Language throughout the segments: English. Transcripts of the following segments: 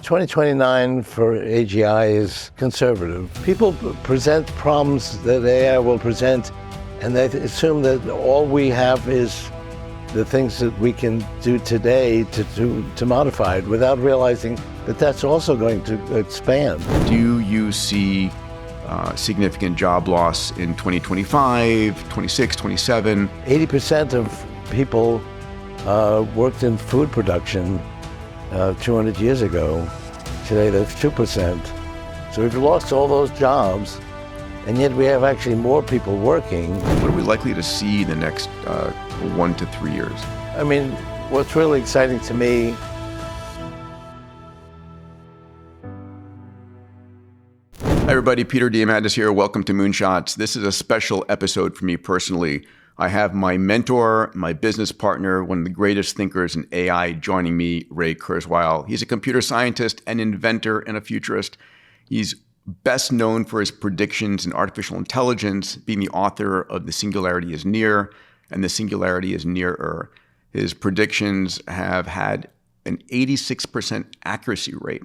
2029 for AGI is conservative. People present problems that AI will present, and they assume that all we have is the things that we can do today to modify it, without realizing that that's also going to expand. Do you see significant job loss in 2025, 26, 27? 80% of people worked in food production 200 years ago. Today that's 2%. So we've lost all those jobs, and yet we have actually more people working. What are we likely to see in the next 1 to 3 years? I mean, what's really exciting to me, Hi everybody, Peter Diamandis here. Welcome to Moonshots. This is a special episode for me personally. I have my mentor, my business partner, one of the greatest thinkers in AI joining me, Ray Kurzweil. He's a computer scientist, an inventor, and a futurist. He's best known for his predictions in artificial intelligence, being the author of The Singularity Is Near and The Singularity Is Nearer. His predictions have had an 86% accuracy rate.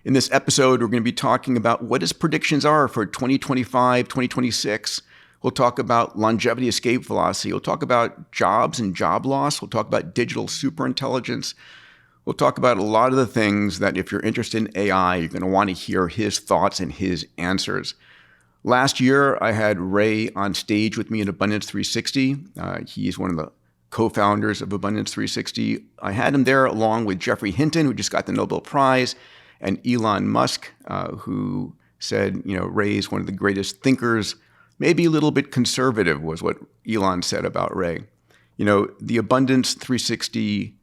In this episode, we're going to be talking about what his predictions are for 2025, 2026. We'll talk about longevity escape velocity. We'll talk about jobs and job loss. We'll talk about digital superintelligence. We'll talk about a lot of the things that if you're interested in AI, you're going to want to hear his thoughts and his answers. Last year, I had Ray on stage with me at Abundance 360. He's one of the co-founders of Abundance 360. I had him there along with Jeffrey Hinton, who just got the Nobel Prize, and Elon Musk, who said, Ray is one of the greatest thinkers. Maybe a little bit conservative was what Elon said about Ray. The Abundance 360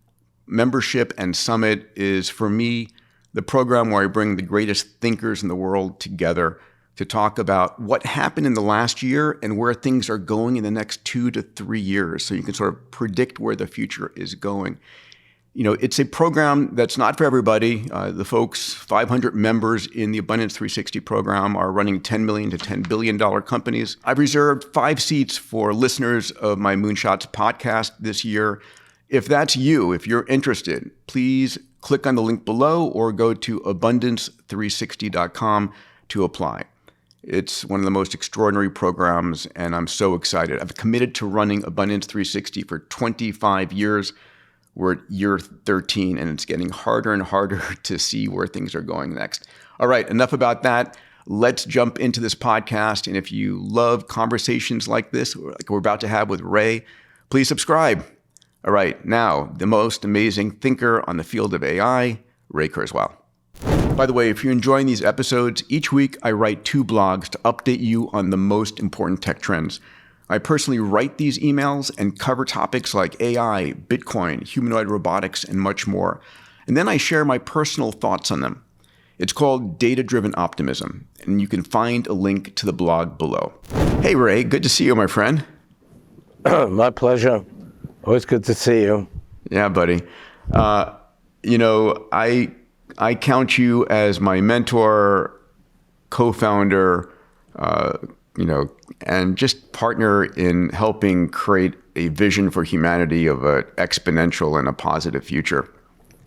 membership and summit is, for me, the program where I bring the greatest thinkers in the world together to talk about what happened in the last year and where things are going in the next 2 to 3 years, so you can sort of predict where the future is going. It's a program that's not for everybody. The folks, 500 members in the Abundance 360 program, are running $10 million to $10 billion companies. I've reserved 5 seats for listeners of my Moonshots podcast this year. If that's you, if you're interested, please click on the link below or go to abundance360.com to apply. It's one of the most extraordinary programs, and I'm so excited. I've committed to running Abundance 360 for 25 years. We're at year 13, and it's getting harder and harder to see where things are going next. All right, enough about that. Let's jump into this podcast. And if you love conversations like this, like we're about to have with Ray, please subscribe. All right, now, the most amazing thinker on the field of AI, Ray Kurzweil. By the way, if you're enjoying these episodes, each week I write 2 blogs to update you on the most important tech trends. I personally write these emails and cover topics like AI, Bitcoin, humanoid robotics, and much more. And then I share my personal thoughts on them. It's called Data-Driven Optimism, and you can find a link to the blog below. Hey, Ray, good to see you, my friend. my pleasure. Always good to see you. Yeah, buddy. I count you as my mentor, co-founder, and just partner in helping create a vision for humanity of an exponential and a positive future.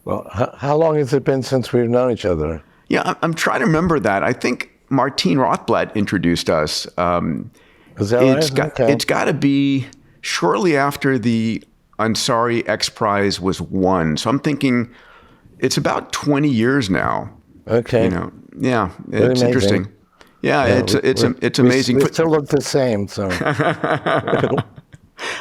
Well, how long has it been since we've known each other? Yeah, I'm trying to remember that. I think Martine Rothblatt introduced us. Is that right? It's got to be shortly after the Ansari X Prize was won. So I'm thinking it's about 20 years now. Okay. Yeah, it's interesting. Yeah, it's amazing. We still look the same, so.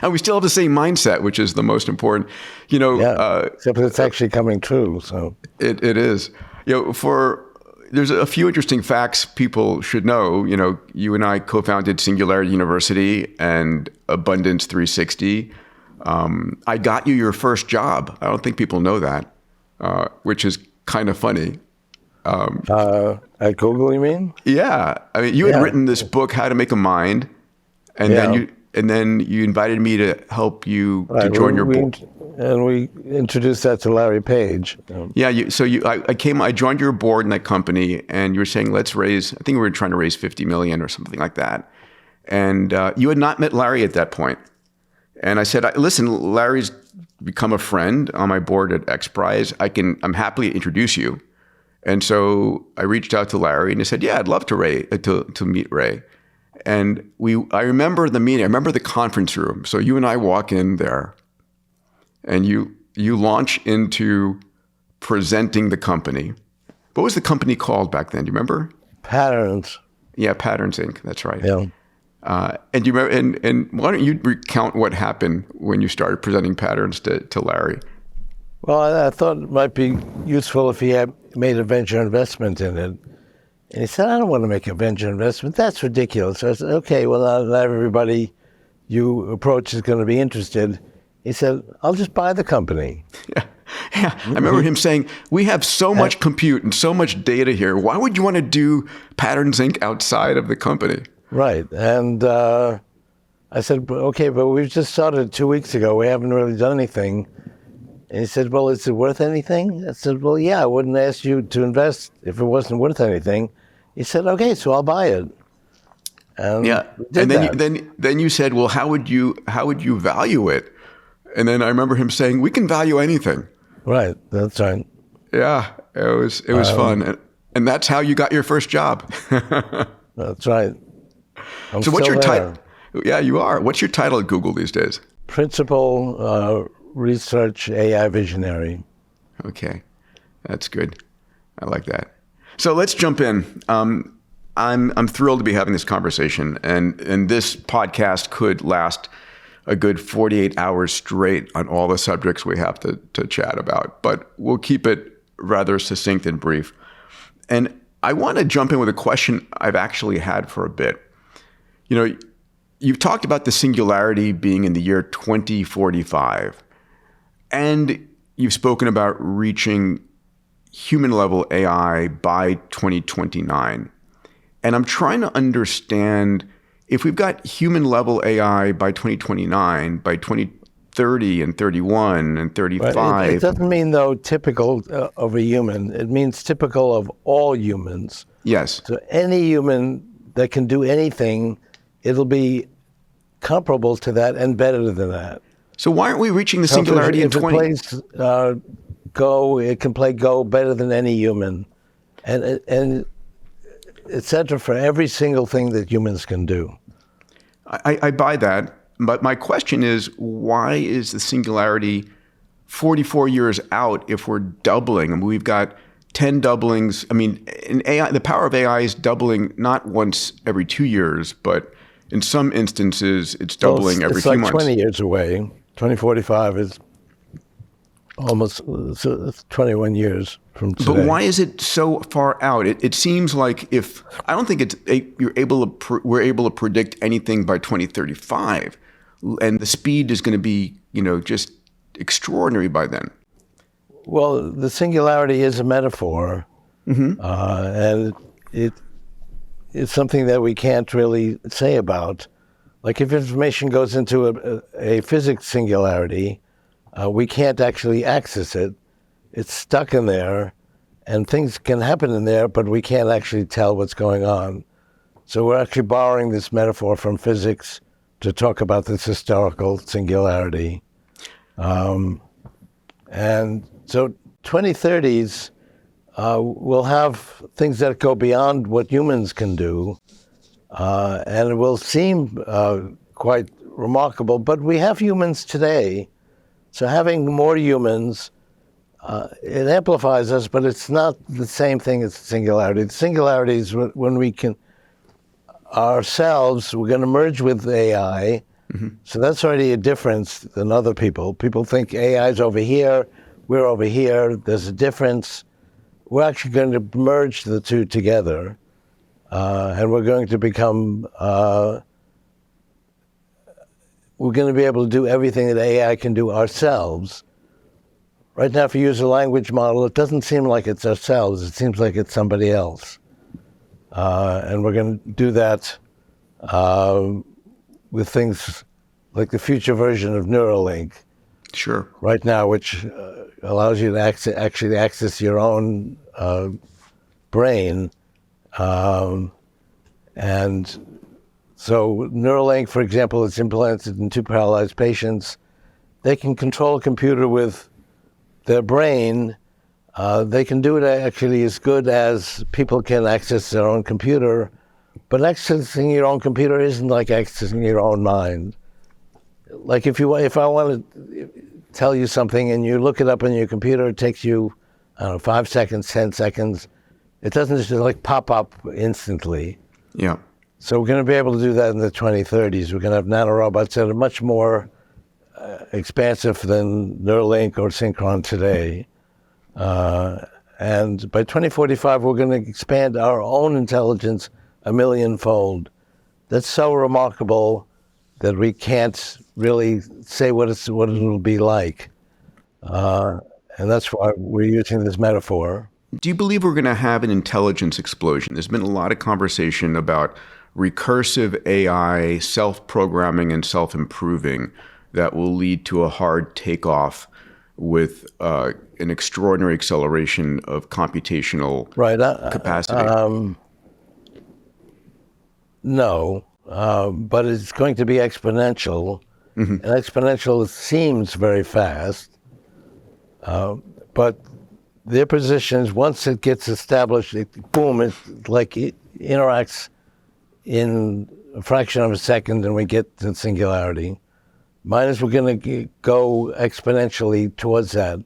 And we still have the same mindset, which is the most important. Except it's actually coming true. So it is. There's a few interesting facts people should know. You and I co-founded Singularity University and Abundance 360. I got you your first job. I don't think people know that, which is kind of funny. At Google, you mean? Yeah. I mean, you had written this book, How to Make a Mind, and then you invited me to help you to join your board. And we introduced that to Larry Page. Yeah. I joined your board in that company, and you were saying, let's raise, I think we were trying to raise 50 million or something like that. And you had not met Larry at that point. And I said, listen, Larry's become a friend on my board at X Prize. I'm happily introduce you. And so I reached out to Larry and he said, yeah, I'd love to meet Ray. And I remember the meeting. I remember the conference room. So you and I walk in there and you launch into presenting the company. What was the company called back then? Do you remember? Patterns. Yeah, Patterns Inc. That's right. Yeah. And you remember? And why don't you recount what happened when you started presenting Patterns to Larry? Well, I thought it might be useful if he had made a venture investment in it. And he said, I don't want to make a venture investment. That's ridiculous. So I said, okay, well, not everybody you approach is going to be interested. He said, I'll just buy the company. Yeah. I remember him saying, we have so much compute and so much data here. Why would you want to do Patterns Inc. outside of the company? Right. And I said, okay, but we've just started 2 weeks ago. We haven't really done anything. And he said, well, is it worth anything? I said, well, yeah, I wouldn't ask you to invest if it wasn't worth anything. He said, okay, so I'll buy it. And yeah. And then you said, well, how would you value it? And then I remember him saying, we can value anything. Right. That's right. Yeah. It was fun. And that's how you got your first job. That's right. So what's your title? Yeah, you are. What's your title at Google these days? Principal Research AI Visionary. Okay. That's good. I like that. So let's jump in. I'm thrilled to be having this conversation, and this podcast could last a good 48 hours straight on all the subjects we have to chat about, but we'll keep it rather succinct and brief. And I want to jump in with a question I've actually had for a bit. You know, you've talked about the singularity being in the year 2045, and you've spoken about reaching human-level AI by 2029. And I'm trying to understand, if we've got human-level AI by 2029, by 2030 and 31 and 35... Right. It doesn't mean, though, typical of a human. It means typical of all humans. Yes. So any human that can do anything, it'll be comparable to that and better than that. So why aren't we reaching the singularity in 20... If it plays Go, it can play Go better than any human. And et cetera, for every single thing that humans can do. I buy that. But my question is, why is the singularity 44 years out if we're doubling? I mean, we've got 10 doublings. I mean, in AI, the power of AI is doubling not once every 2 years, but in some instances, it's doubling every few months. It's like 20 years away. 2045 is almost 21 years from today. But why is it so far out? It seems like I don't think we're able to predict anything by 2035, and the speed is going to be, just extraordinary by then. Well, the singularity is a metaphor, and it's something that we can't really say about. Like if information goes into a physics singularity, we can't actually access it. It's stuck in there, and things can happen in there, but we can't actually tell what's going on. So we're actually borrowing this metaphor from physics to talk about this historical singularity. And so 2030s, we'll have things that go beyond what humans can do, and it will seem quite remarkable, but we have humans today. So having more humans, it amplifies us, but it's not the same thing as the singularity. The singularity is when we can ourselves, we're going to merge with AI. So that's already a difference than other people. People think AI is over here, we're over here, there's a difference. We're actually going to merge the two together, and we're going to become... we're going to be able to do everything that AI can do ourselves. Right now, if you use a language model, it doesn't seem like it's ourselves. It seems like it's somebody else. And we're going to do that with things like the future version of Neuralink. Sure. Right now, which allows you to actually access your own brain. And so Neuralink, for example, is implanted in 2 paralyzed patients. They can control a computer with their brain They can do it actually as good as people can access their own computer, but accessing your own computer isn't like accessing your own mind. Like if I want to tell you something and you look it up on your computer, it takes you, I don't know, 5 seconds, 10 seconds. It doesn't just like pop up instantly. Yeah. So we're going to be able to do that in the 2030s. We're going to have nanorobots that are much more expansive than Neuralink or Synchron today. And by 2045, we're going to expand our own intelligence 1,000,000-fold. That's so remarkable that we can't really say what it'll be like. And that's why we're using this metaphor. Do you believe we're going to have an intelligence explosion? There's been a lot of conversation about recursive AI, self-programming and self-improving that will lead to a hard takeoff with an extraordinary acceleration of computational capacity. No, but it's going to be exponential. And exponential seems very fast, but their positions, once it gets established, it interacts in a fraction of a second and we get to singularity. Mine is we're going to go exponentially towards that.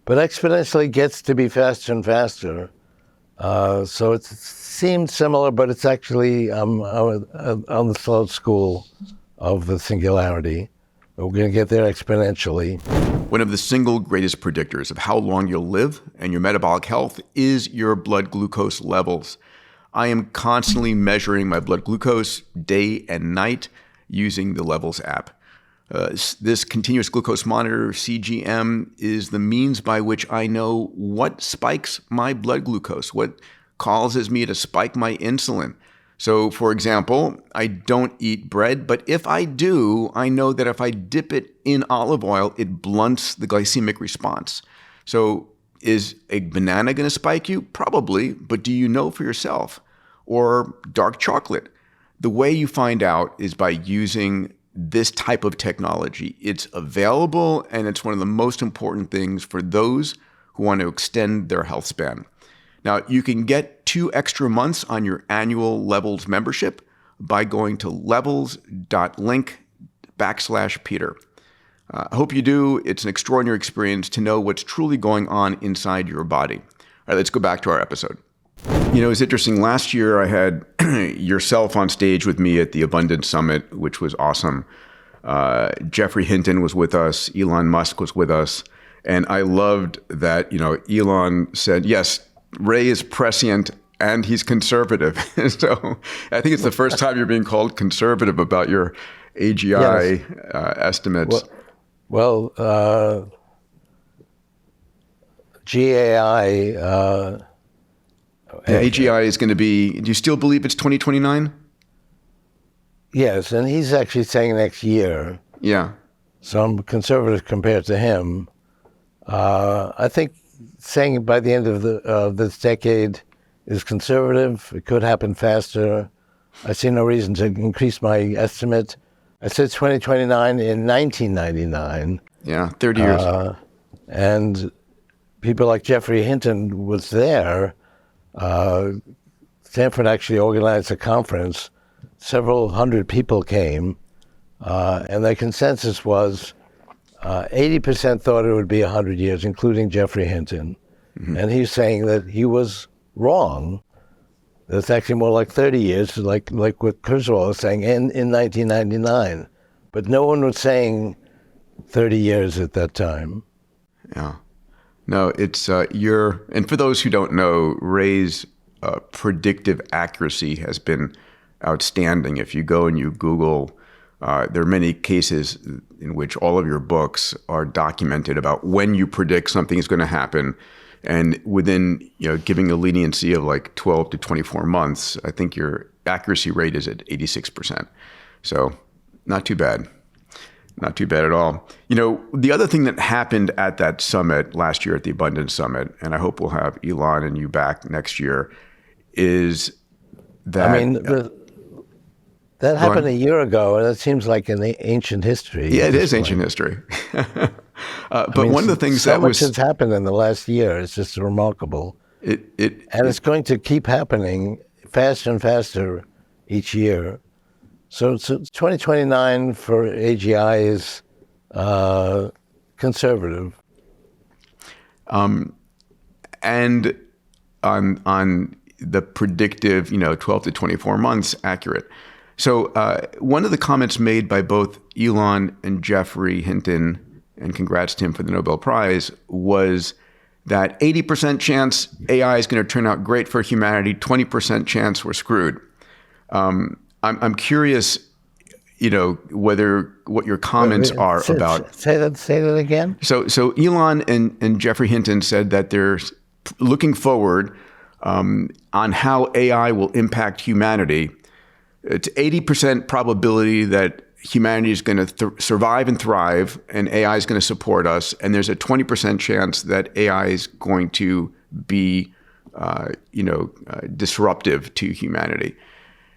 But exponentially gets to be faster and faster. So it seems similar, but it's actually on the slow school of the singularity. But we're going to get there exponentially. One of the single greatest predictors of how long you'll live and your metabolic health is your blood glucose levels. I am constantly measuring my blood glucose day and night using the Levels app. This continuous glucose monitor, CGM, is the means by which I know what spikes my blood glucose, what causes me to spike my insulin. So, for example, I don't eat bread, but if I do, I know that if I dip it in olive oil, it blunts the glycemic response. So, is a banana going to spike you? Probably, but do you know for yourself? Or dark chocolate? The way you find out is by using this type of technology. It's available, and it's one of the most important things for those who want to extend their health span. Now, you can get 2 extra months on your annual Levels membership by going to levels.link/Peter. I hope you do. It's an extraordinary experience to know what's truly going on inside your body. All right, let's go back to our episode. You know, it's interesting. Last year, I had yourself on stage with me at the Abundance Summit, which was awesome. Jeffrey Hinton was with us. Elon Musk was with us. And I loved that, Elon said, yes, Ray is prescient and he's conservative. So I think it's the first time you're being called conservative about your AGI estimates. Well, GAI... AGI is going to be, do you still believe it's 2029? Yes, and he's actually saying next year. Yeah. So I'm conservative compared to him. I think saying by the end of this decade is conservative. It could happen faster. I see no reason to increase my estimate. I said 2029 in 1999. Yeah, 30 years. And people like Jeffrey Hinton was there. Stanford actually organized a conference. Several hundred people came, and the consensus was 80% thought it would be 100 years, including Jeffrey Hinton. And he's saying that he was wrong. It's actually more like 30 years, like what Kurzweil was saying in 1999. But no one was saying 30 years at that time. Yeah. No, it's and for those who don't know, Ray's predictive accuracy has been outstanding. If you go and you Google, there are many cases in which all of your books are documented about when you predict something is going to happen. And within, giving a leniency of like 12 to 24 months, I think your accuracy rate is at 86%. So not too bad. Not too bad at all. The other thing that happened at that summit last year at the Abundance Summit, and I hope we'll have Elon and you back next year, is that... that happened a year ago, and it seems like an ancient history. Yeah, it is ancient history. But one of the things so that much was has happened in the last year. It's just remarkable. And it's going to keep happening faster and faster each year. So 2029 for AGI is conservative. And on the predictive, 12 to 24 months accurate. So one of the comments made by both Elon and Geoffrey Hinton, and congrats to him for the Nobel Prize, was that 80% chance AI is going to turn out great for humanity, 20% chance we're screwed. I'm curious, what your comments are about. Say that again. So Elon and Geoffrey Hinton said that they're looking forward on how AI will impact humanity. It's 80% probability that humanity is going to survive and thrive, and AI is going to support us. And there's a 20% chance that AI is going to be, disruptive to humanity.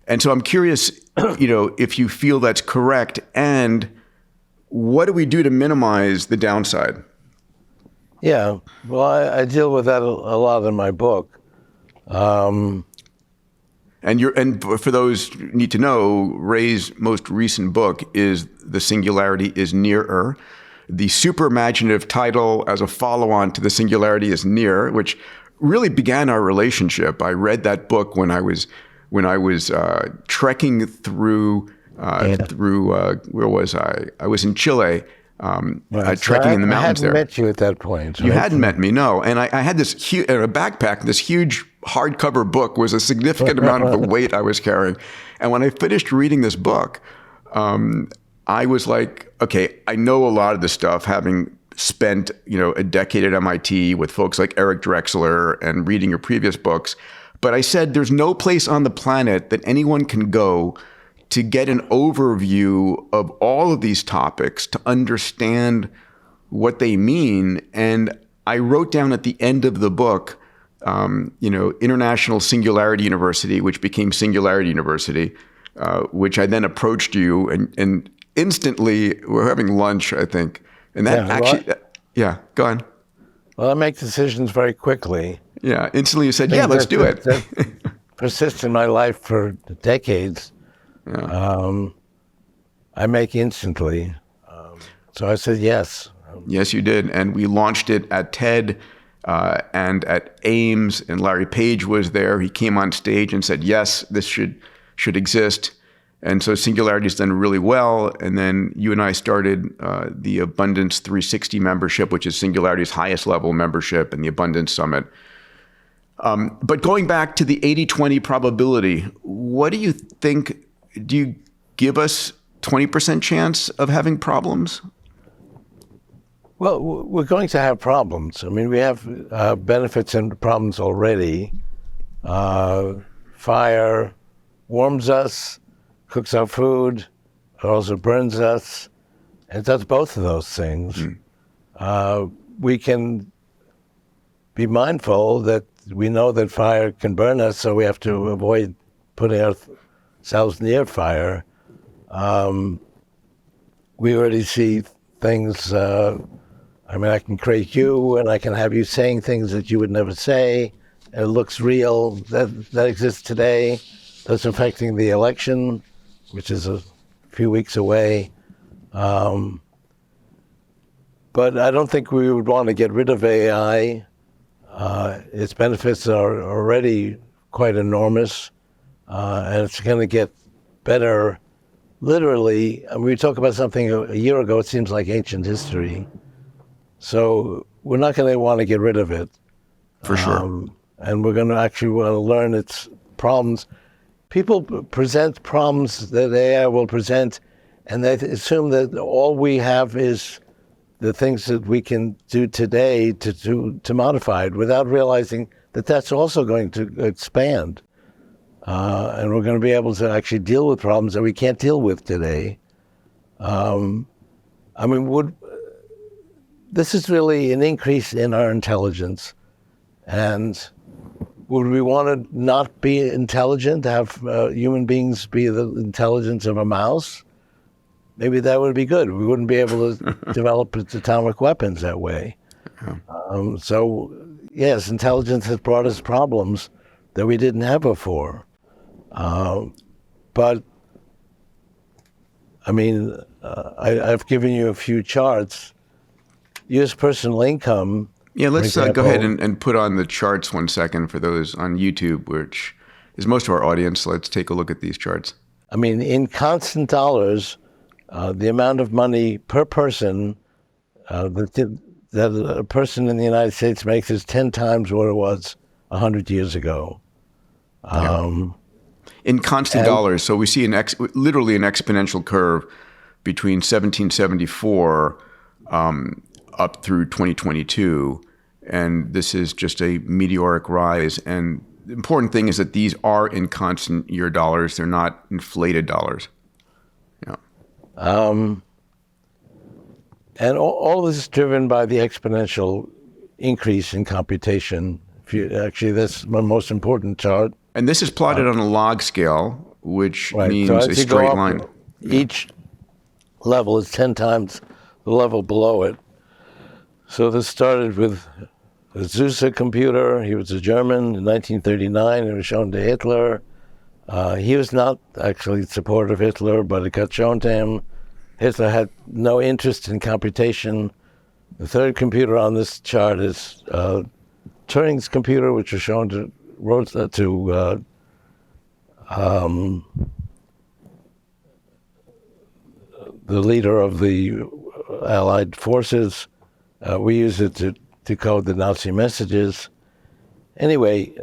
And so I'm curious, if you feel that's correct, and what do we do to minimize the downside? Yeah, well, I deal with that a lot in my book. And for those who need to know, Ray's most recent book is The Singularity Is Nearer, the super imaginative title as a follow-on to The Singularity Is Near, which really began our relationship. I read that book when I was trekking through where was I? I was in Chile. Trekking in the mountains there. I hadn't met you at that point. You right? hadn't met me, no. And I had this huge, in a backpack, this huge hardcover book was a significant amount of the weight I was carrying. And when I finished reading this book, I was like, okay, I know a lot of this stuff, having spent, a decade at MIT with folks like Eric Drexler and reading your previous books. But I said, there's no place on the planet that anyone can go to get an overview of all of these topics, to understand what they mean. And I wrote down at the end of the book, International Singularity University, which became Singularity University, which I then approached you, and instantly we're having lunch, I think. And that go on. Well, I make decisions very quickly. Yeah, instantly you said, let's do it. That persist in my life for decades. Yeah. I make instantly. So I said yes. Yes, you did. And we launched it at TED and at Ames, and Larry Page was there. He came on stage and said, yes, this should exist. And so Singularity's done really well. And then you and I started the Abundance 360 membership, which is Singularity's highest level membership, and the Abundance Summit. But going back to the 80-20 probability, what do you think? Do you give us 20% chance of having problems? Well, we're going to have problems. I mean, we have benefits and problems already. Fire warms us, cooks our food, it also burns us. It does both of those things. We can be mindful that we know that fire can burn us, so we have to avoid putting ourselves near fire. We already see things. I can create you, and I can have you saying things that you would never say, and it looks real. That exists today. That's affecting the election, which is a few weeks away. But I don't think we would want to get rid of AI. Its benefits are already quite enormous, and it's going to get better. Literally, we talk about something a year ago, it seems like ancient history. So we're not going to want to get rid of it. For sure. And we're going to actually want to learn its problems. People present problems that AI will present, and they assume that all we have is the things that we can do today to modify it, without realizing that that's also going to expand. And we're going to be able to actually deal with problems that we can't deal with today. This is really an increase in our intelligence. And would we want to not be intelligent, have human beings be the intelligence of a mouse? maybe that would be good. We wouldn't be able to develop atomic weapons that way. So, yes, intelligence has brought us problems that we didn't have before. But, I mean, I've given you a few charts. U.S. personal income. Yeah, let's go ahead and put on the charts 1 second for those on YouTube, which is most of our audience. Let's take a look at these charts. I mean, in constant dollars, the amount of money per person that a person in the United States makes is 10 times what it was 100 years ago. In constant dollars, so we see literally an exponential curve between 1774 up through 2022, and this is just a meteoric rise. And the important thing is that these are in constant year dollars; they're not inflated dollars. Yeah. And all this is driven by the exponential increase in computation. Actually, that's my most important chart. And this is plotted on a log scale, which means so a straight line. Each level is 10 times the level below it. So this started with the Zuse computer. He was a German in 1939. It was shown to Hitler. He was not actually supportive of Hitler, but it got shown to him. Hitler had no interest in computation. The third computer on this chart is Turing's computer, which was shown to the leader of the Allied forces. We use it to decode the Nazi messages. Anyway,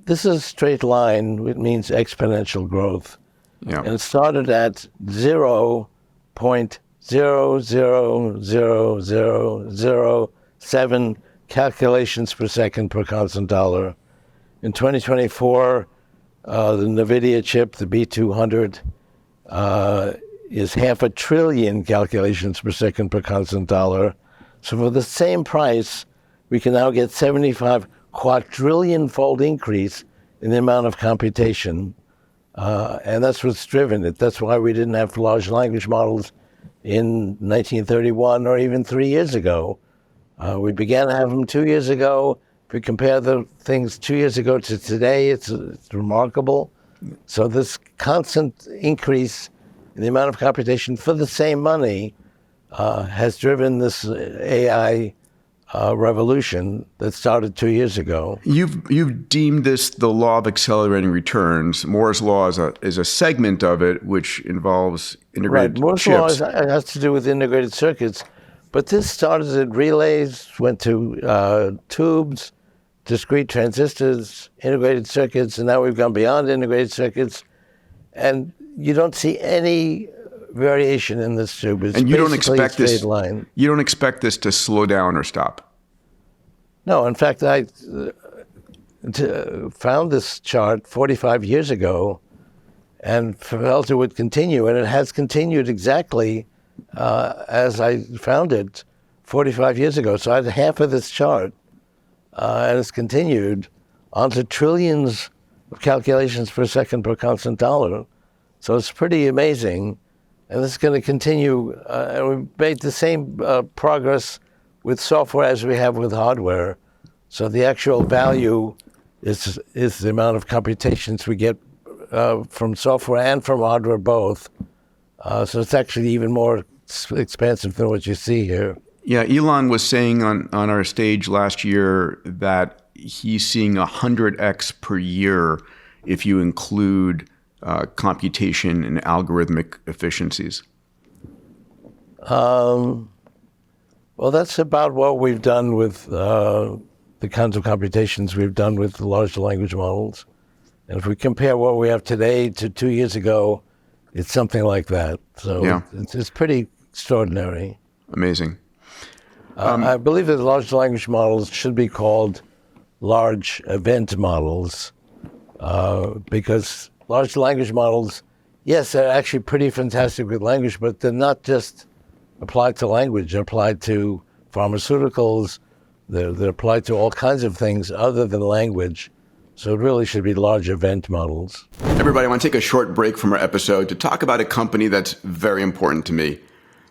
this is a straight line, which means exponential growth. Yeah. And it started at 0.0000007 calculations per second per constant dollar. In 2024, the NVIDIA chip, the B200, is 500 billion calculations per second per constant dollar. So for the same price, we can now get 75 quadrillion-fold increase in the amount of computation. And that's what's driven it. That's why we didn't have large language models in 1931 or even 3 years ago. We began to have them 2 years ago. If we compare the things 2 years ago to today, it's remarkable. So this constant increase in the amount of computation for the same money has driven this AI revolution that started 2 years ago. You've deemed this the law of accelerating returns. Moore's law is a segment of it, which involves integrated Moore's chips. law has to do with integrated circuits, but this started at relays, went to tubes, discrete transistors, integrated circuits, and now we've gone beyond integrated circuits, and you don't see any variation in this tube. It's and you don't expect a straight line. You don't expect this to slow down or stop. No, in fact, I found this chart 45 years ago and felt it would continue, and it has continued exactly as I found it 45 years ago. So I had half of this chart, and it's continued onto trillions of calculations per second per constant dollar. So it's pretty amazing. And this is going to continue. And we've made the same progress with software as we have with hardware. So the actual value is the amount of computations we get from software and from hardware both. So it's actually even more expansive than what you see here. Yeah, Elon was saying on our stage last year that he's seeing 100x per year if you include computation and algorithmic efficiencies. Well, that's about what we've done with the kinds of computations we've done with the large language models. And if we compare what we have today to 2 years ago, it's something like that. So yeah. It's pretty extraordinary. Amazing. I believe that large language models should be called large event models because large language models, yes, they're actually pretty fantastic with language, but they're not just applied to language. They're applied to pharmaceuticals. They're applied to all kinds of things other than language. So it really should be large event models. Everybody, I want to take a short break from our episode to talk about a company that's very important to me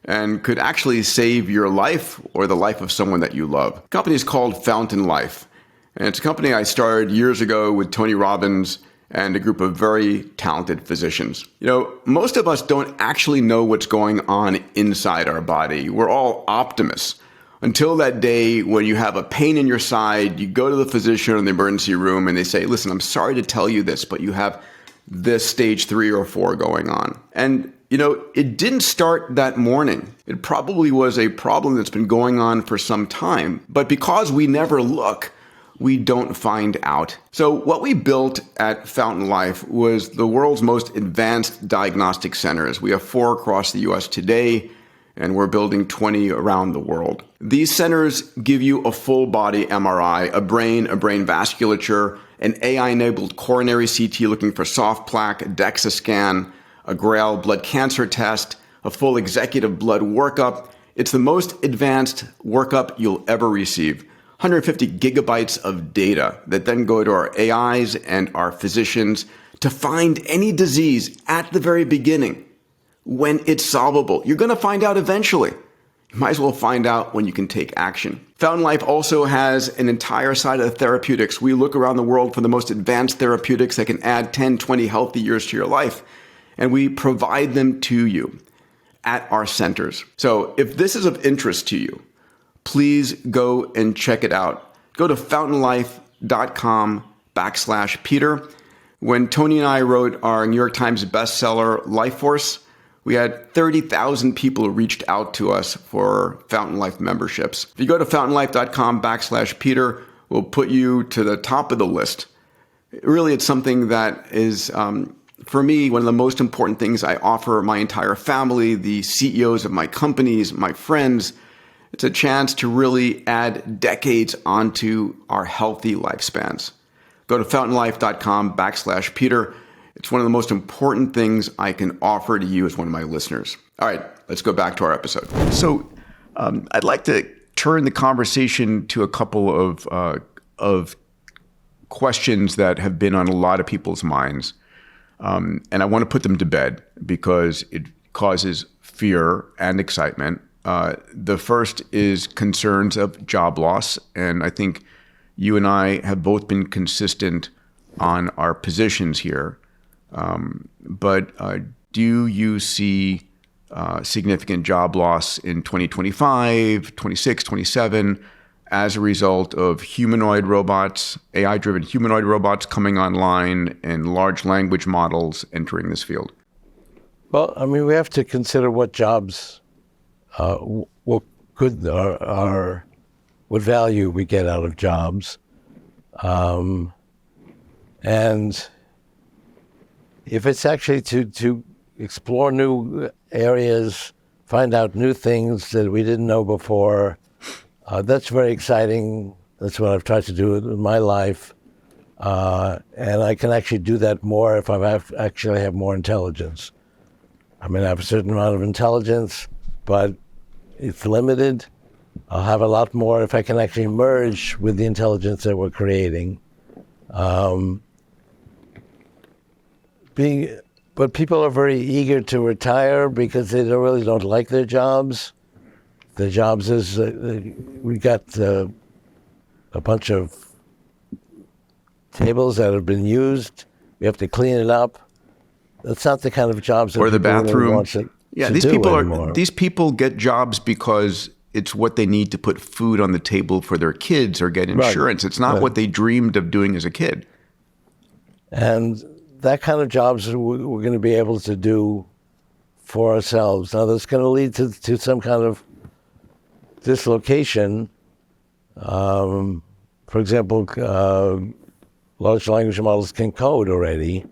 and could actually save your life or the life of someone that you love. The company is called Fountain Life, and it's a company I started years ago with Tony Robbins and a group of very talented physicians. You know, most of us don't actually know what's going on inside our body. We're all optimists. Until that day when you have a pain in your side, you go to the physician in the emergency room and they say, listen, I'm sorry to tell you this, but you have this stage 3 or 4 going on. And, you know, it didn't start that morning. It probably was a problem that's been going on for some time. But because we never look, we don't find out. So what we built at Fountain Life was the world's most advanced diagnostic centers. We have 4 across the US today, and we're building 20 around the world. These centers give you a full body MRI, a brain vasculature, an AI-enabled coronary CT looking for soft plaque, a DEXA scan, a GRAIL blood cancer test, a full executive blood workup. It's the most advanced workup you'll ever receive. 150 gigabytes of data that then go to our AIs and our physicians to find any disease at the very beginning when it's solvable. You're going to find out eventually. You might as well find out when you can take action. Fountain Life also has an entire side of therapeutics. We look around the world for the most advanced therapeutics that can add 10, 20 healthy years to your life, and we provide them to you at our centers. So if this is of interest to you, please go and check it out. Go to fountainlife.com/Peter. When Tony and I wrote our New York Times bestseller, Life Force, we had 30,000 people who reached out to us for Fountain Life memberships. If you go to fountainlife.com/Peter, we'll put you to the top of the list. Really, it's something that is, for me, one of the most important things I offer my entire family, the CEOs of my companies, my friends. It's a chance to really add decades onto our healthy lifespans. Go to fountainlife.com/Peter. It's one of the most important things I can offer to you as one of my listeners. All right, let's go back to our episode. So I'd like to turn the conversation to a couple of questions that have been on a lot of people's minds. And I want to put them to bed because it causes fear and excitement. The first is concerns of job loss. And I think you and I have both been consistent on our positions here. But do you see significant job loss in 2025, 26, 27 as a result of humanoid robots, AI-driven humanoid robots coming online and large language models entering this field? Well, I mean, we have to consider what jobs, what value we get out of jobs. And if it's actually to explore new areas, find out new things that we didn't know before, that's very exciting. That's what I've tried to do in my life. And I can actually do that more if I actually have more intelligence. I mean, I have a certain amount of intelligence, but it's limited. I'll have a lot more if I can actually merge with the intelligence that we're creating. But people are very eager to retire because they really don't like their jobs. The jobs is, we got a bunch of tables that have been used. We have to clean it up. That's not the kind of jobs that or the bathroom. Anymore. These people get jobs because it's what they need to put food on the table for their kids or get insurance. Right. It's not what they dreamed of doing as a kid. And that kind of jobs we're going to be able to do for ourselves. Now, that's going to lead to some kind of dislocation. For example, large language models can code already.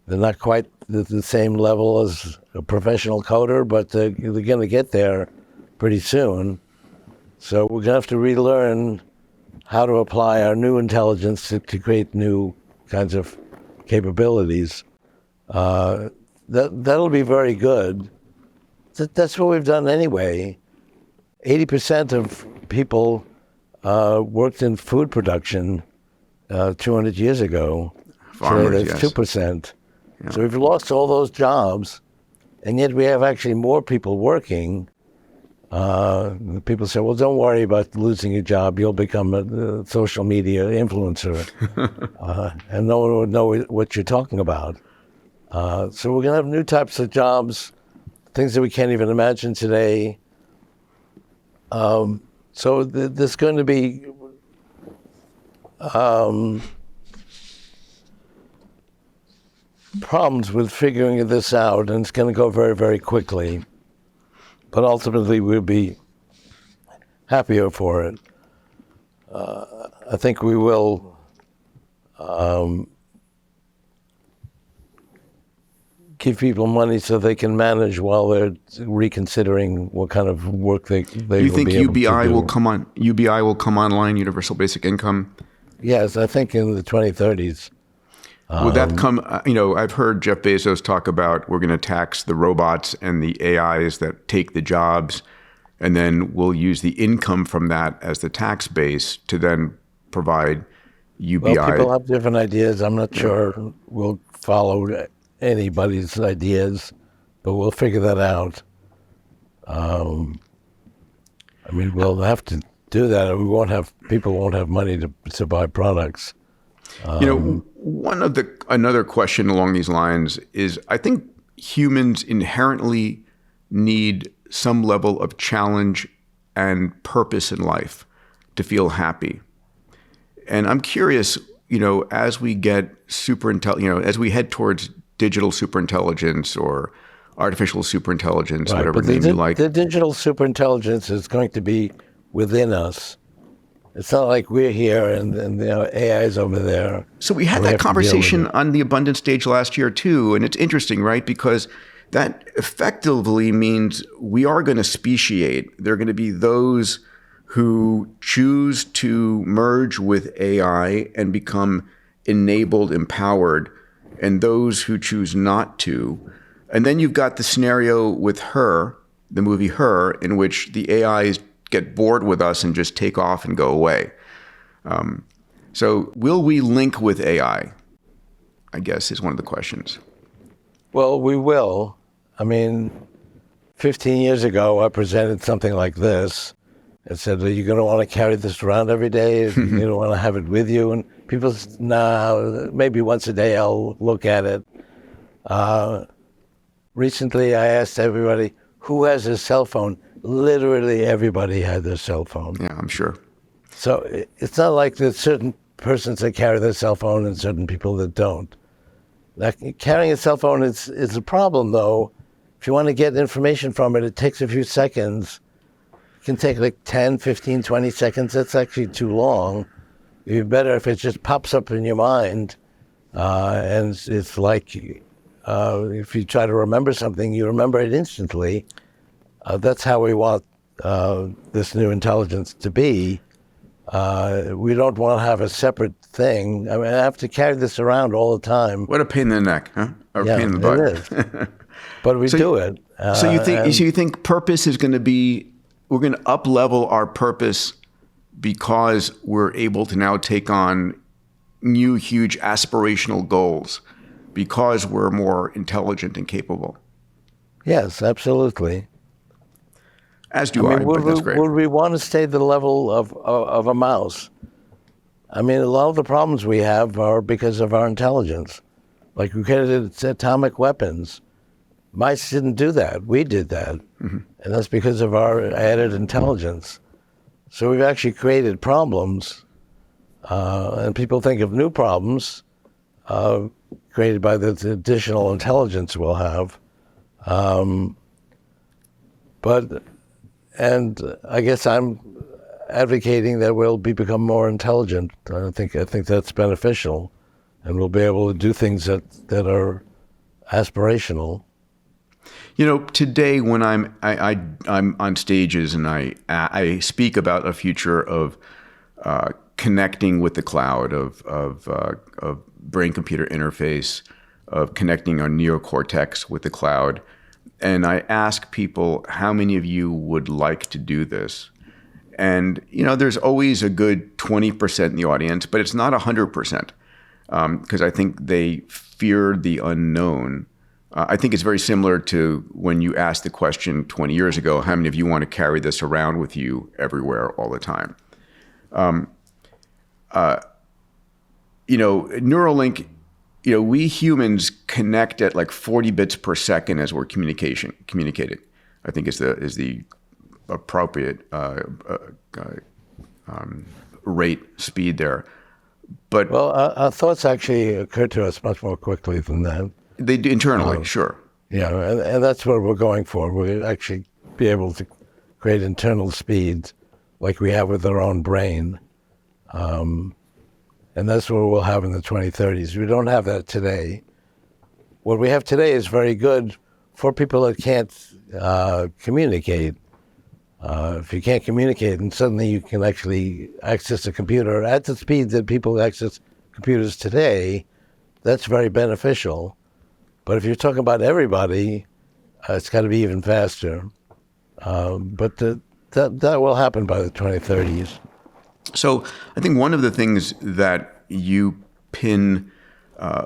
They're not quite the same level as a professional coder, but they're going to get there pretty soon. So we're going to have to relearn how to apply our new intelligence to create new kinds of capabilities. That'll be very good. That's what we've done anyway. 80% of people worked in food production 200 years ago. Farmers, today that's yes. 2%. Yeah. So we've lost all those jobs, and yet we have actually more people working. People say, well, don't worry about losing your job. You'll become a social media influencer. And no one would know what you're talking about. So we're going to have new types of jobs, things that we can't even imagine today. So there's going to be problems with figuring this out, and it's going to go very, very quickly. But ultimately, we'll be happier for it. I think we will give people money so they can manage while they're reconsidering what kind of work they You will think be able to UBI do. will come on? UBI will come online, Universal Basic Income? Yes, I think in the 2030s. Will that come, I've heard Jeff Bezos talk about we're going to tax the robots and the AIs that take the jobs, and then we'll use the income from that as the tax base to then provide UBI. Well, people have different ideas. I'm not sure we'll follow anybody's ideas, but we'll figure that out. We'll have to do that. People won't have money to buy products. Another question along these lines is, I think humans inherently need some level of challenge and purpose in life to feel happy. And I'm curious, as we get as we head towards digital superintelligence or artificial superintelligence, right, whatever name you like. The digital superintelligence is going to be within us. It's not like we're here and AI is over there. So we had that conversation on the Abundance stage last year too, and it's interesting, right? Because that effectively means we are going to speciate. There are going to be those who choose to merge with AI and become enabled, empowered, and those who choose not to. And then you've got the scenario with Her, the movie Her, in which the AIs get bored with us and just take off and go away. So will we link with AI? I guess is one of the questions. Well, we will. 15 years ago, I presented something like this. It said, are you going to want to carry this around every day? You don't want to have it with you? And people said, no, maybe once a day I'll look at it. Recently, I asked everybody, who has a cell phone? Literally everybody had their cell phone. Yeah, I'm sure. So it's not like there's certain persons that carry their cell phone and certain people that don't. Carrying a cell phone is a problem, though. If you want to get information from it, it takes a few seconds. It can take like 10, 15, 20 seconds. That's actually too long. It'd be better if it just pops up in your mind. And it's like if you try to remember something, you remember it instantly. That's how we want this new intelligence to be. We don't want to have a separate thing. I have to carry this around all the time. What a pain in the neck, huh? Or pain in the butt. It is. But we do it. So you think purpose is going to be, we're going to up-level our purpose because we're able to now take on new, huge aspirational goals because we're more intelligent and capable? Yes, absolutely. As do I, but that's great. Would we want to stay the level of a mouse? A lot of the problems we have are because of our intelligence. Like we created atomic weapons. Mice didn't do that. We did that. Mm-hmm. And that's because of our added intelligence. So we've actually created problems. And people think of new problems created by the additional intelligence we'll have. And I guess I'm advocating that we'll become more intelligent. I think that's beneficial, and we'll be able to do things that are aspirational. Today when I'm on stages and I speak about a future of connecting with the cloud, of brain-computer interface, of connecting our neocortex with the cloud. And I ask people, how many of you would like to do this? And, there's always a good 20% in the audience, but it's not 100%. because I think they fear the unknown. I think it's very similar to when you asked the question 20 years ago, how many of you want to carry this around with you everywhere all the time? Neuralink, we humans connect at like 40 bits per second as we're communicating. I think is the appropriate rate speed there. But our thoughts actually occur to us much more quickly than that. They do internally, sure. Yeah, and that's what we're going for. We'll actually be able to create internal speeds like we have with our own brain. And that's what we'll have in the 2030s. We don't have that today. What we have today is very good for people that can't communicate. If you can't communicate, and suddenly you can actually access a computer at the speed that people access computers today, that's very beneficial. But if you're talking about everybody, it's got to be even faster. But that will happen by the 2030s. So I think one of the things that you pin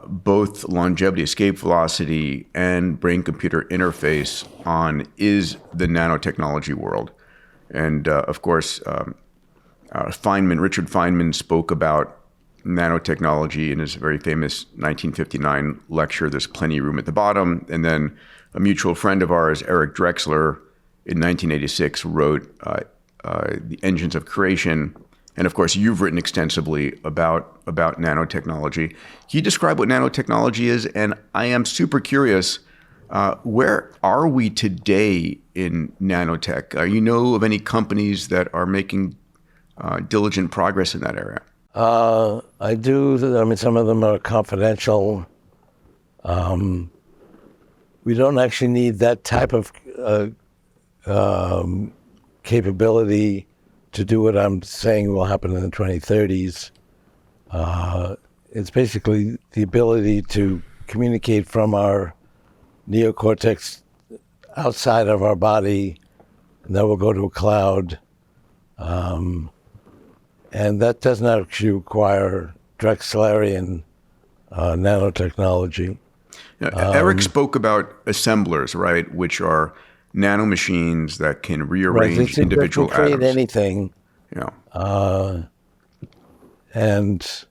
both longevity, escape velocity, and brain-computer interface on is the nanotechnology world. And of course, Richard Feynman spoke about nanotechnology in his very famous 1959 lecture, There's Plenty of Room at the Bottom. And then a mutual friend of ours, Eric Drexler, in 1986 wrote The Engines of Creation. And of course, you've written extensively about nanotechnology. Can you describe what nanotechnology is? And I am super curious, where are we today in nanotech? You know of any companies that are making diligent progress in that area? I do. I mean, some of them are confidential. We don't actually need that type of capability to do what I'm saying will happen in the 2030s. It's basically the ability to communicate from our neocortex outside of our body, and that will go to a cloud. And that doesn't actually require Drexlerian nanotechnology. Eric spoke about assemblers, right, which are nanomachines that can rearrange individual atoms. Create atoms. Anything. Yeah. And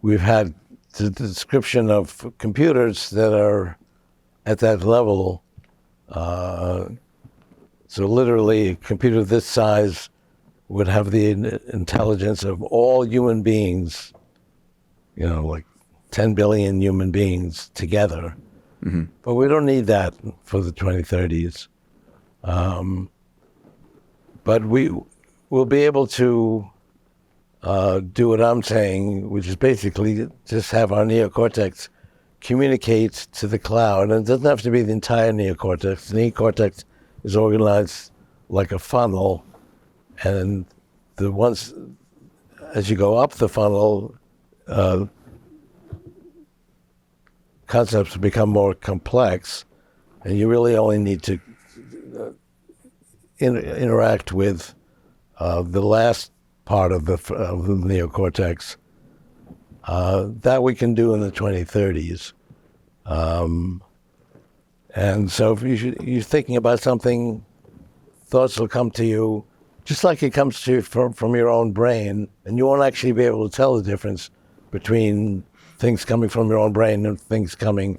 we've had the description of computers that are at that level. So literally, a computer this size would have the intelligence of all human beings, like 10 billion human beings together. Mm-hmm. But we don't need that for the 2030s. But we'll be able to do what I'm saying, which is basically just have our neocortex communicate to the cloud. And it doesn't have to be the entire neocortex. The neocortex is organized like a funnel. And as you go up the funnel, concepts become more complex, and you really only need to interact with the last part of the neocortex. That we can do in the 2030s. And so if you're thinking about something, thoughts will come to you just like it comes to you from your own brain, and you won't actually be able to tell the difference between things coming from your own brain and things coming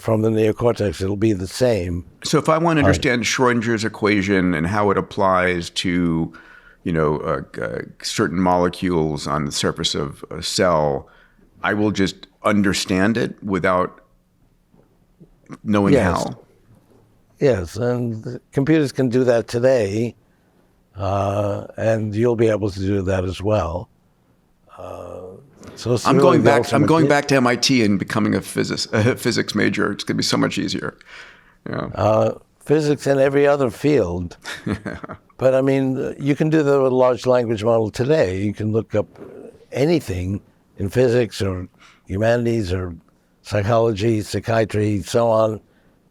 from the neocortex. It'll be the same. So if I want to understand Schrodinger's equation and how it applies to, certain molecules on the surface of a cell, I will just understand it without knowing how. Yes, and computers can do that today, and you'll be able to do that as well. So I'm going back to MIT and becoming a physics major. It's going to be so much easier. Yeah. Physics and every other field. But I mean, you can do that with a large language model today. You can look up anything in physics or humanities or psychology, psychiatry, so on,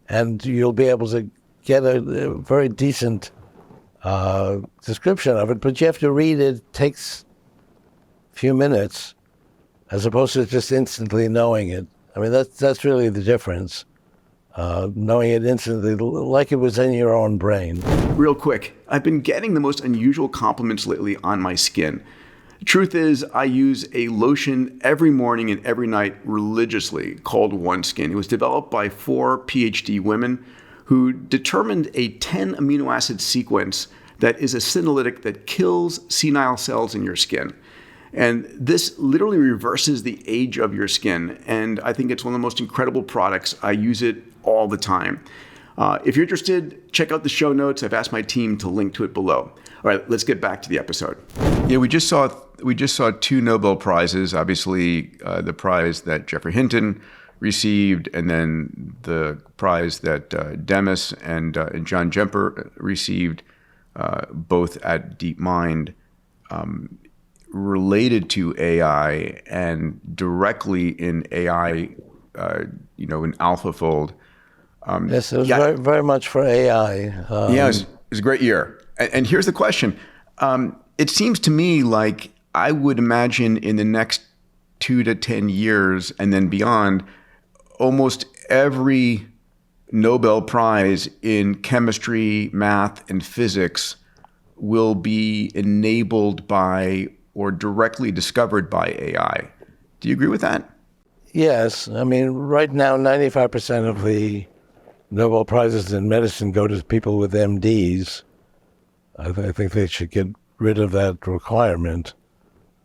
and you'll be able to get a very decent description of it. But you have to read it. It takes a few minutes. as opposed to just instantly knowing it. I mean, that's really the difference. Knowing it instantly, like it was in your own brain. Real quick, I've been getting the most unusual compliments lately on my skin. The truth is, I use a lotion every morning and every night religiously called OneSkin. It was developed by 4 PhD women who determined a 10 amino acid sequence that is a senolytic that kills senile cells in your skin. And this literally reverses the age of your skin. And I think it's one of the most incredible products. I use it all the time. If you're interested, check out the show notes. I've asked my team to link to it below. All right, let's get back to the episode. Yeah, we just saw 2 Nobel Prizes. Obviously, the prize that Geoffrey Hinton received, and then the prize that Demis and John Jemper received, both at DeepMind, related to AI and directly in AI, in AlphaFold. Yes, it was very, very much for AI. Yeah, it was a great year. And here's the question. It seems to me like I would imagine in the next 2 to 10 years and then beyond, almost every Nobel Prize in chemistry, math, and physics will be enabled by or directly discovered by AI. Do you agree with that? Yes. I mean, right now, 95% of the Nobel Prizes in medicine go to people with MDs. I think they should get rid of that requirement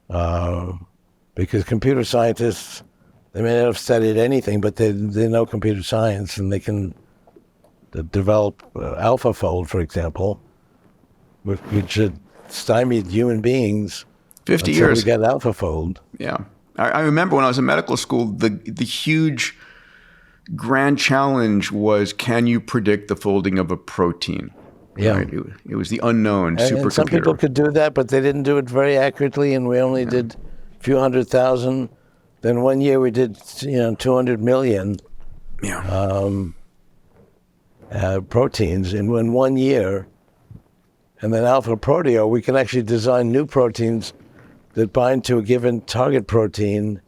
because computer scientists, they may not have studied anything, but they know computer science, and they can develop AlphaFold, for example, which had stymied human beings 50 until years. we got AlphaFold. Yeah. I remember when I was in medical school, the huge grand challenge was, can you predict the folding of a protein? Yeah. Right? It was the unknown supercomputer. And some people could do that, but they didn't do it very accurately, and we only did a few 100,000. Then one year we did 200 million proteins in 1 year. And then Alpha Proteo, we can actually design new proteins that bind to a given target protein.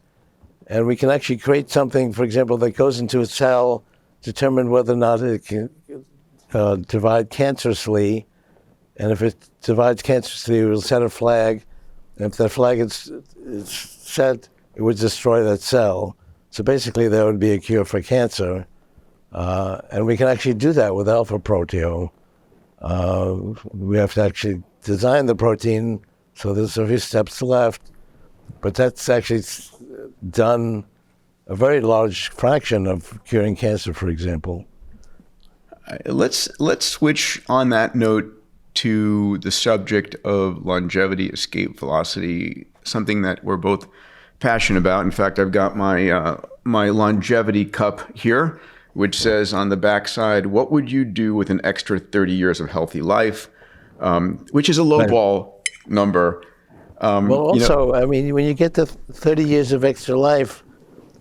And we can actually create something, for example, that goes into a cell, determine whether or not it can divide cancerously. And if it divides cancerously, it will set a flag. And if that flag is set, it would destroy that cell. So basically, there would be a cure for cancer. And we can actually do that with Alpha Proteo. We have to actually design the protein, so there's a few steps left. But that's actually done a very large fraction of curing cancer, for example. Let's switch on that note to the subject of longevity, escape velocity, something that we're both passionate about. In fact, I've got my longevity cup here, which says on the backside, what would you do with an extra 30 years of healthy life, which is a lowball number. Well, also, I mean, when you get to 30 years of extra life,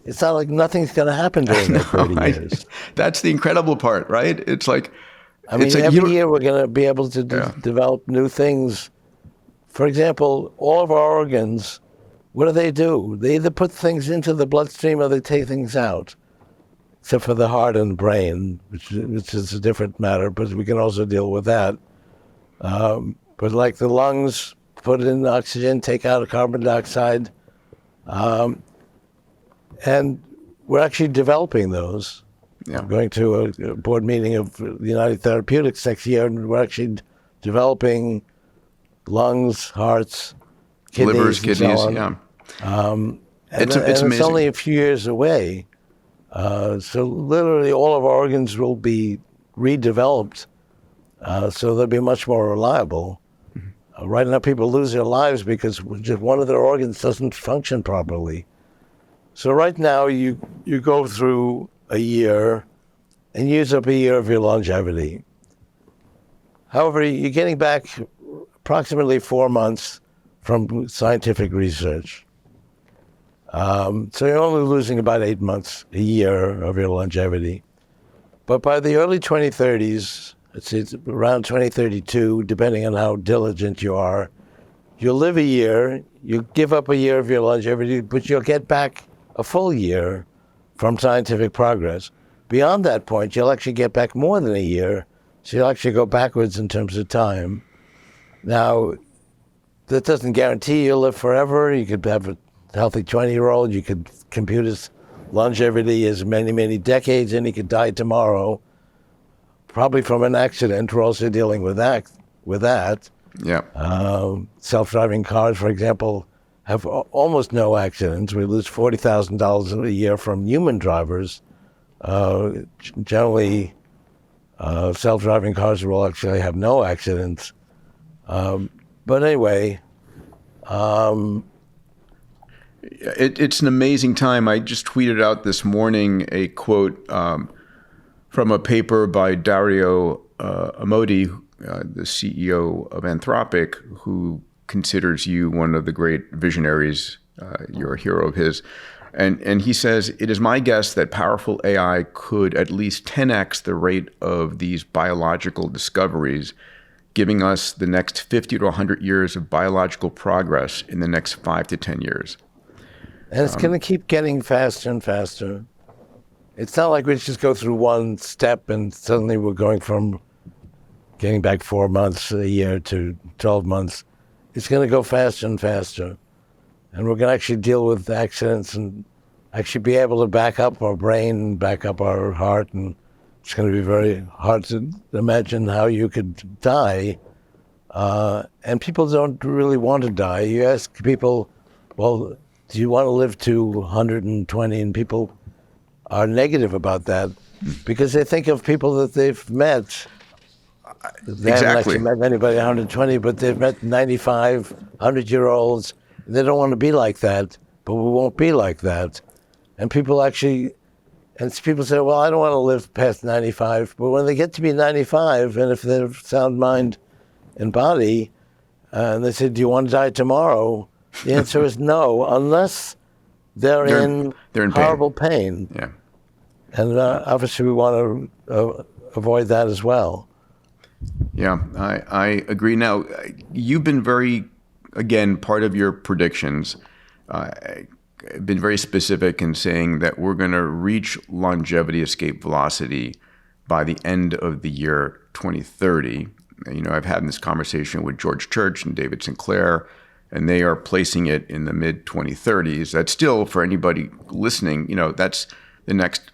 it's not like nothing's going to happen during that 30 years. That's the incredible part, right? It's like, I mean, every year we're going to be able to develop new things. For example, all of our organs, what do? They either put things into the bloodstream or they take things out, except for the heart and brain, which is a different matter, but we can also deal with that. But like the lungs, put in oxygen, take out carbon dioxide. And we're actually developing those. Yeah. I'm going to a board meeting of the United Therapeutics next year, and we're actually developing lungs, hearts, kidneys, livers, kidneys, so on. It's amazing. It's only a few years away. So literally all of our organs will be redeveloped, so they'll be much more reliable. Right now, people lose their lives because just one of their organs doesn't function properly. So right now, you go through a year and use up a year of your longevity. However, you're getting back approximately 4 months from scientific research. So you're only losing about 8 months a year of your longevity. But by the early 2030s, it's around 2032, depending on how diligent you are, you'll live a year, you give up a year of your longevity, but you'll get back a full year from scientific progress. Beyond that point, you'll actually get back more than a year, so you'll actually go backwards in terms of time. Now, that doesn't guarantee you'll live forever. You could have a healthy 20-year-old. You could compute his longevity as many, many decades, and he could die tomorrow, probably from an accident. We're also dealing with that. Yeah. Self-driving cars, for example, have almost no accidents. We lose $40,000 a year from human drivers. Generally, self-driving cars will actually have no accidents. But anyway, it's an amazing time. I just tweeted out this morning a quote from a paper by Dario Amodi, the CEO of Anthropic, who considers you one of the great visionaries. You're a hero of his. And he says, it is my guess that powerful AI could at least 10x the rate of these biological discoveries, giving us the next 50 to 100 years of biological progress in the next 5 to 10 years. And it's going to keep getting faster and faster. It's not like we just go through one step and suddenly we're going from getting back 4 months a year to 12 months. It's going to go faster and faster. And we're going to actually deal with accidents and actually be able to back up our brain, back up our heart. And it's going to be very hard to imagine how you could die. And people don't really want to die. You ask people, well, do you want to live to 120? And people are negative about that because they think of people that they've met. They haven't actually met anybody 120, but they've met 95, 100-year-olds. They don't want to be like that, but we won't be like that. And people say, well, I don't want to live past 95. But when they get to be 95, and if they're sound mind and body, and they say, do you want to die tomorrow? The answer is no, unless they're in horrible pain. Yeah. And obviously we want to avoid that as well. Yeah, I agree. Now, you've been very, again, part of your predictions, been very specific in saying that we're going to reach longevity escape velocity by the end of the year 2030. I've had this conversation with George Church and David Sinclair, and they are placing it in the mid-2030s. That's still, for anybody listening, that's the next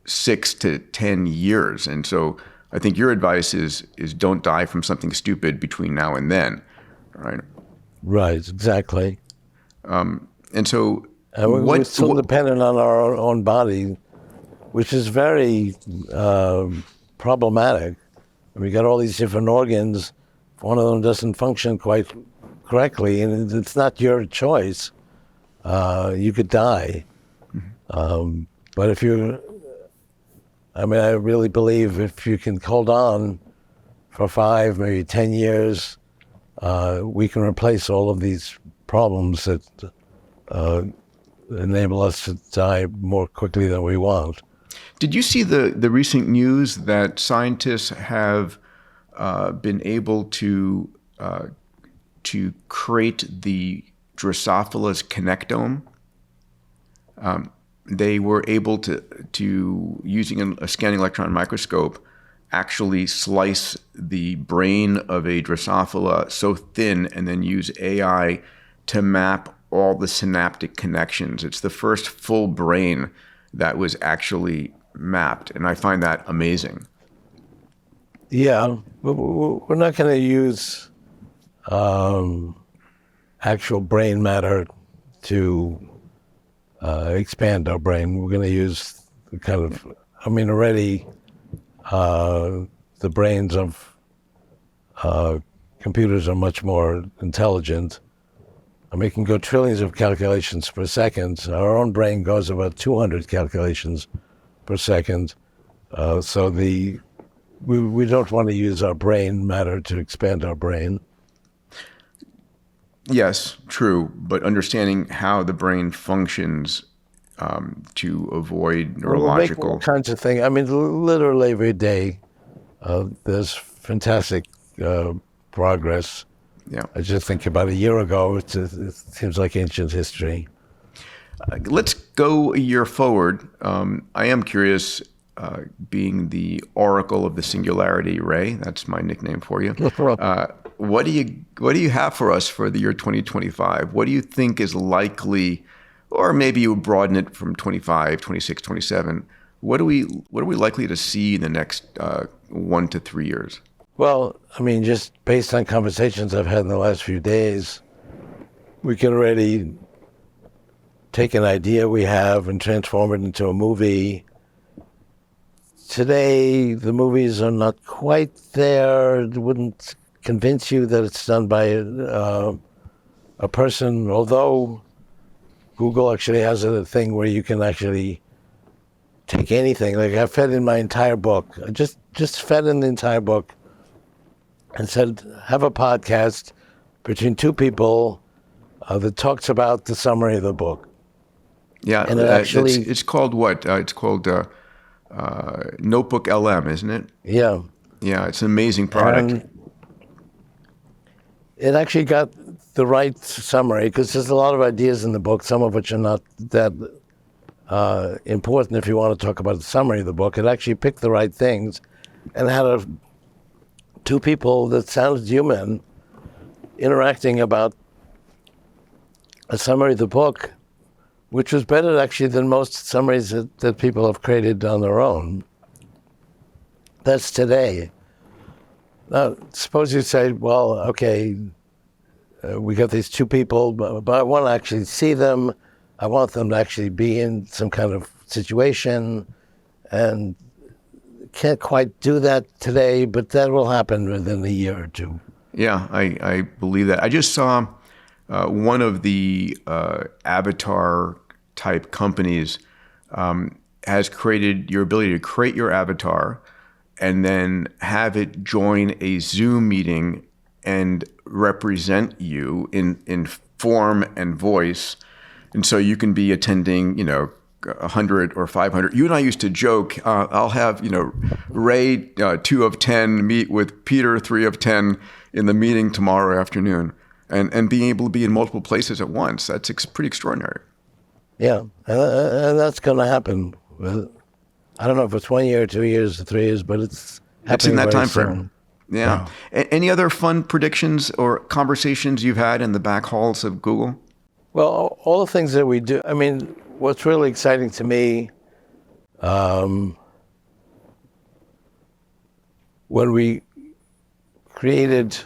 6 to 10 years. And so I think your advice is don't die from something stupid between now and then, right? Right, exactly. And so we're still dependent on our own body, which is very problematic. We got all these different organs. One of them doesn't function quite correctly, and it's not your choice. You could die. But if I really believe if you can hold on for 5, maybe 10 years, we can replace all of these problems that enable us to die more quickly than we want. Did you see the recent news that scientists have been able to create the Drosophila's connectome? They were able to using a scanning electron microscope, actually slice the brain of a Drosophila so thin and then use AI to map all the synaptic connections. It's the first full brain that was actually mapped, and I find that amazing. Yeah, but we're not going to use actual brain matter to expand our brain. We're going to use already the brains of computers are much more intelligent. We can go trillions of calculations per second. Our own brain goes about 200 calculations per second. So we don't want to use our brain matter to expand our brain. Yes, true. But understanding how the brain functions to avoid neurological... We'll make all kinds of things. Literally every day, there's fantastic progress. Yeah. I just think about a year ago, it seems like ancient history. Let's go a year forward. I am curious, being the oracle of the singularity, Ray, that's my nickname for you. What do you have for us for the year 2025? What do you think is likely, or maybe you would broaden it from 25, 26, 27? What are we likely to see in the next 1 to 3 years? Well, I mean, just based on conversations I've had in the last few days, we can already take an idea we have and transform it into a movie. Today, the movies are not quite there. It wouldn't convince you that it's done by a person, although Google actually has a thing where you can actually take anything. Like I fed in my entire book. I just fed in the entire book and said, have a podcast between two people that talks about the summary of the book. Yeah, and actually, it's called what? It's called Notebook LM, isn't it? Yeah. Yeah, it's an amazing product. And it actually got the right summary because there's a lot of ideas in the book, some of which are not that important if you want to talk about the summary of the book. It actually picked the right things and had two people that sounded human interacting about a summary of the book, which was better actually than most summaries that people have created on their own. That's today. Now, suppose you say, well, okay, we got these two people, but I want to actually see them. I want them to actually be in some kind of situation, and can't quite do that today, but that will happen within a year or two. Yeah, I believe that. I just saw one of the avatar type companies has created your ability to create your avatar and then have it join a Zoom meeting and represent you in form and voice. And so you can be attending, 100 or 500. You and I used to joke, I'll have, Ray 2 of 10 meet with Peter 3 of 10 in the meeting tomorrow afternoon, and being able to be in multiple places at once. That's pretty extraordinary. Yeah, and that's going to happen. I don't know if it's 1 year, 2 years, or 3 years, but it's happening in that very time soon. frame. Yeah. Any other fun predictions or conversations you've had in the back halls of Google? Well, all the things that we do, I mean, what's really exciting to me, when we created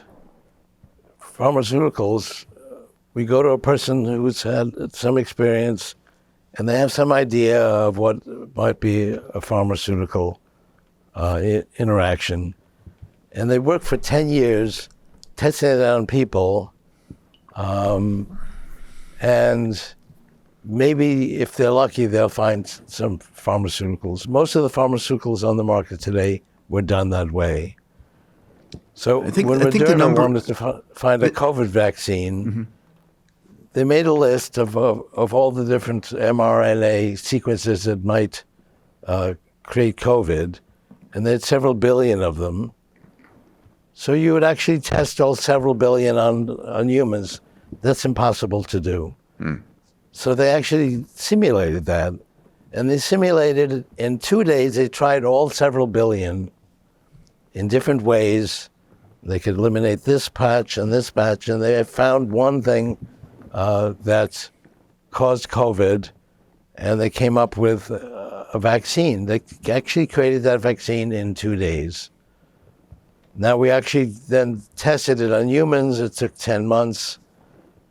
pharmaceuticals, we go to a person who's had some experience and they have some idea of what might be a pharmaceutical interaction. And they work for 10 years testing it on people. And maybe if they're lucky, they'll find some pharmaceuticals. Most of the pharmaceuticals on the market today were done that way. So when Moderna wanted to find a COVID vaccine, mm-hmm. they made a list of all the different mRNA sequences that might create COVID, and they had several billion of them. So you would actually test all several billion on humans. That's impossible to do. Mm. So they actually simulated that. And they simulated in 2 days, they tried all several billion in different ways. They could eliminate this patch, and they found one thing that caused COVID, and they came up with a vaccine. They actually created that vaccine in 2 days. Now we actually then tested it on humans. It took 10 months.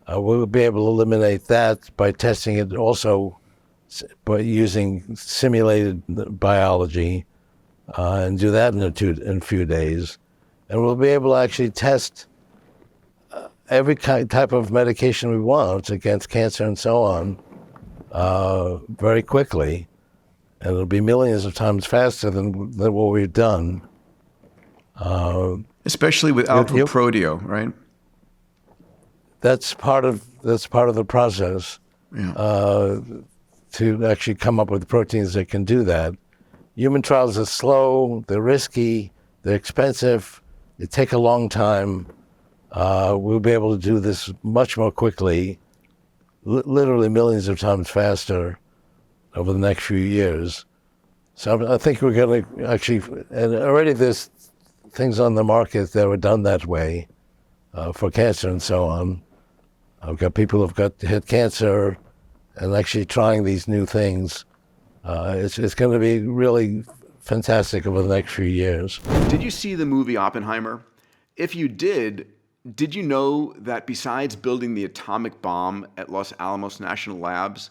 We'll be able to eliminate that by testing it also by using simulated biology and do that in a few days. And we'll be able to actually test every type of medication we want against cancer and so on very quickly. And it'll be millions of times faster than what we've done. Especially with alpha proteo, right? That's part of the process. Yeah. To actually come up with proteins that can do that. Human trials are slow, they're risky, they're expensive, they take a long time. we'll be able to do this much more quickly, literally millions of times faster over the next few years. So I think we're going to actually, and already there's things on the market that were done that way for cancer and so on. I've got people who've had cancer and actually trying these new things. It's going to be really fantastic over the next few years. Did you see the movie Oppenheimer? If you did you know that besides building the atomic bomb at Los Alamos National Labs,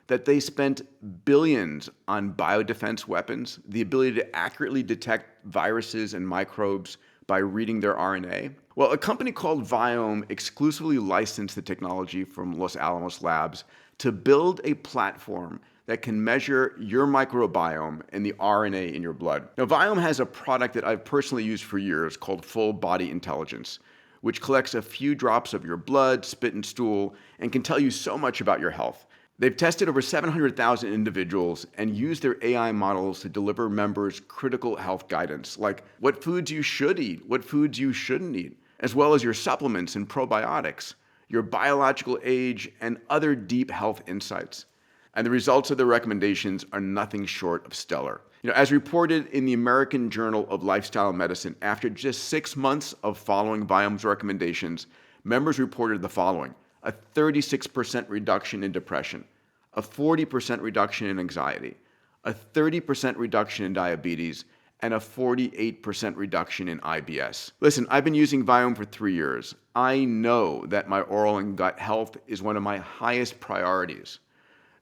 that they spent billions on biodefense weapons, the ability to accurately detect viruses and microbes by reading their RNA? Well, a company called Viome exclusively licensed the technology from Los Alamos Labs to build a platform that can measure your microbiome and the RNA in your blood. Now, Viome has a product that I've personally used for years called Full Body Intelligence, which collects a few drops of your blood, spit, and stool and can tell you so much about your health. They've tested over 700,000 individuals and used their AI models to deliver members critical health guidance, like what foods you should eat, what foods you shouldn't eat, as well as your supplements and probiotics, your biological age, and other deep health insights. And the results of their recommendations are nothing short of stellar. As reported in the American Journal of Lifestyle Medicine, after just 6 months of following Viome's recommendations, members reported the following: a 36% reduction in depression, a 40% reduction in anxiety, a 30% reduction in diabetes, and a 48% reduction in IBS. Listen, I've been using Viome for 3 years. I know that my oral and gut health is one of my highest priorities.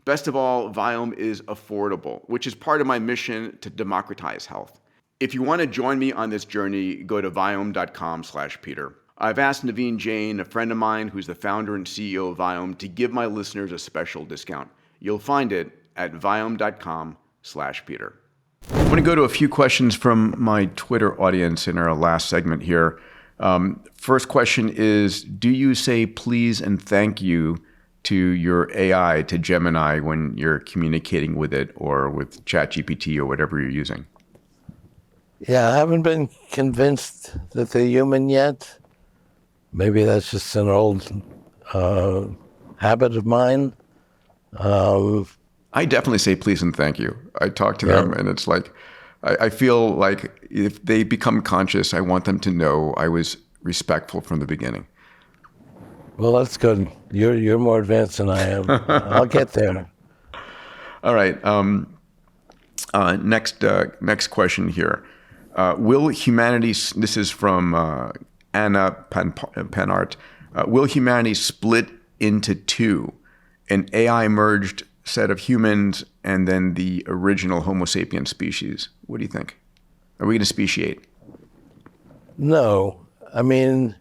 Best of all, Viome is affordable, which is part of my mission to democratize health. If you want to join me on this journey, go to viome.com/Peter. I've asked Naveen Jain, a friend of mine who's the founder and CEO of Viome, to give my listeners a special discount. You'll find it at viome.com/Peter. I want to go to a few questions from my Twitter audience in our last segment here. First question is, do you say please and thank you to your AI, to Gemini, when you're communicating with it or with ChatGPT or whatever you're using? Yeah, I haven't been convinced that they're human yet. Maybe that's just an old habit of mine. I definitely say please and thank you. I talk to them and it's like, I feel like if they become conscious, I want them to know I was respectful from the beginning. Well, that's good. You're more advanced than I am. I'll get there. All right. Next question here. Will humanity, this is from Anna Panart, will humanity split into two, an AI merged set of humans and then the original Homo sapiens species? What do you think? Are we going to speciate? No. I mean,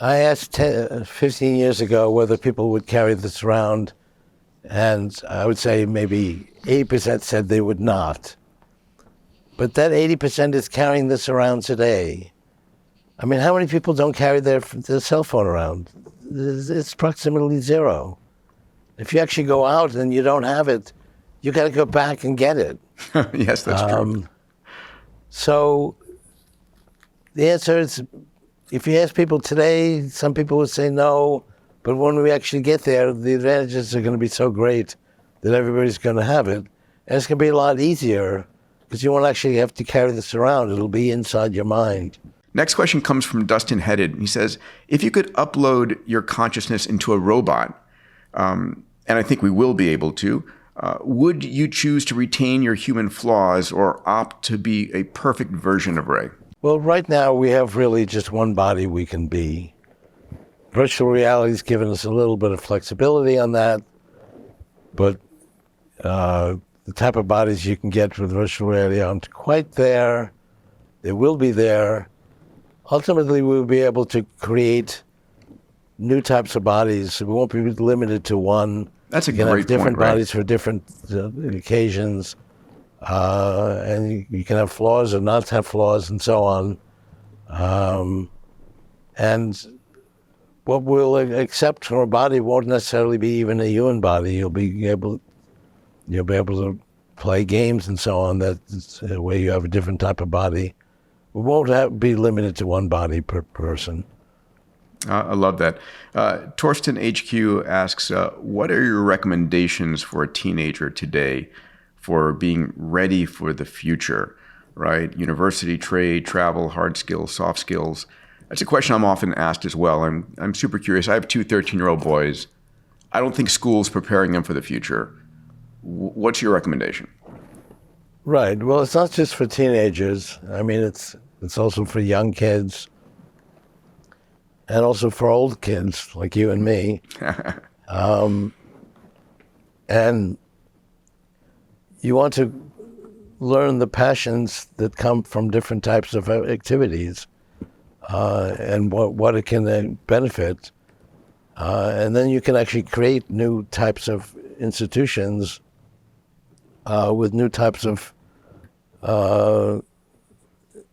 I asked 15 years ago whether people would carry this around, and I would say maybe 80% said they would not. But that 80% is carrying this around today. I mean, how many people don't carry their cell phone around? It's approximately zero. If you actually go out and you don't have it, you got to go back and get it. Yes, that's true. So the answer is, if you ask people today, some people would say no, but when we actually get there, the advantages are going to be so great that everybody's going to have it. And it's going to be a lot easier because you won't actually have to carry this around. It'll be inside your mind. Next question comes from Dustin Headed. He says, if you could upload your consciousness into a robot, and I think we will be able to, would you choose to retain your human flaws or opt to be a perfect version of Ray? Well, right now we have really just one body we can be. Virtual reality's given us a little bit of flexibility on that, but the type of bodies you can get with virtual reality aren't quite there. They will be there. Ultimately, we'll be able to create new types of bodies. We won't be limited to one. That's a great point, right? You can have different bodies for different occasions. And you can have flaws or not have flaws and so on. And what we'll accept from a body won't necessarily be even a human body. You'll be able to play games and so on, that's where you have a different type of body. We won't be limited to one body per person. I love that. Torsten HQ asks, what are your recommendations for a teenager today for being ready for the future, right? University, trade, travel, hard skills, soft skills. That's a question I'm often asked as well. I'm super curious. I have two 13-year-old boys. I don't think school's preparing them for the future. What's your recommendation? Right. Well, it's not just for teenagers. I mean, it's also for young kids and also for old kids like you and me. And you want to learn the passions that come from different types of activities and what it can benefit. And then you can actually create new types of institutions with new types of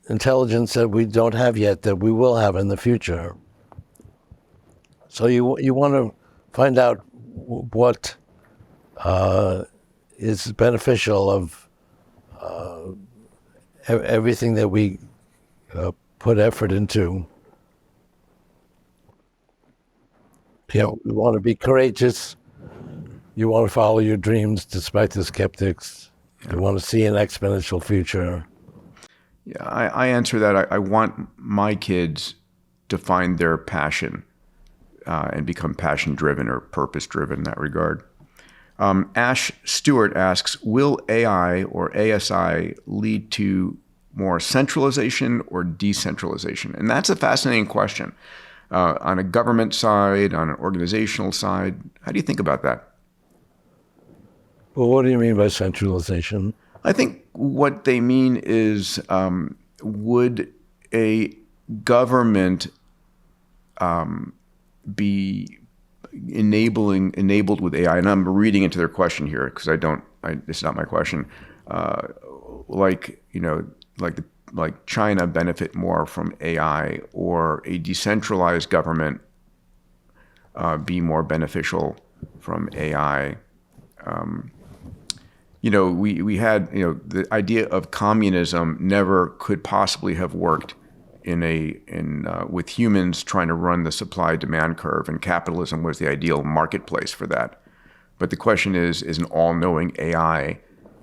intelligence that we don't have yet, that we will have in the future. So you want to find out what is beneficial of everything that we put effort into. You want to be courageous. You want to follow your dreams despite the skeptics. You want to see an exponential future. Yeah, I answer that. I want my kids to find their passion and become passion-driven or purpose-driven in that regard. Ash Stewart asks, will AI or ASI lead to more centralization or decentralization? And that's a fascinating question. On a government side, on an organizational side, how do you think about that? Well, what do you mean by centralization? I think what they mean is, would a government be enabled with AI? And I'm reading into their question here because it's not my question. Like China benefit more from AI, or a decentralized government be more beneficial from AI? We had, the idea of communism never could possibly have worked with humans trying to run the supply-demand curve, and capitalism was the ideal marketplace for that. But the question is an all-knowing AI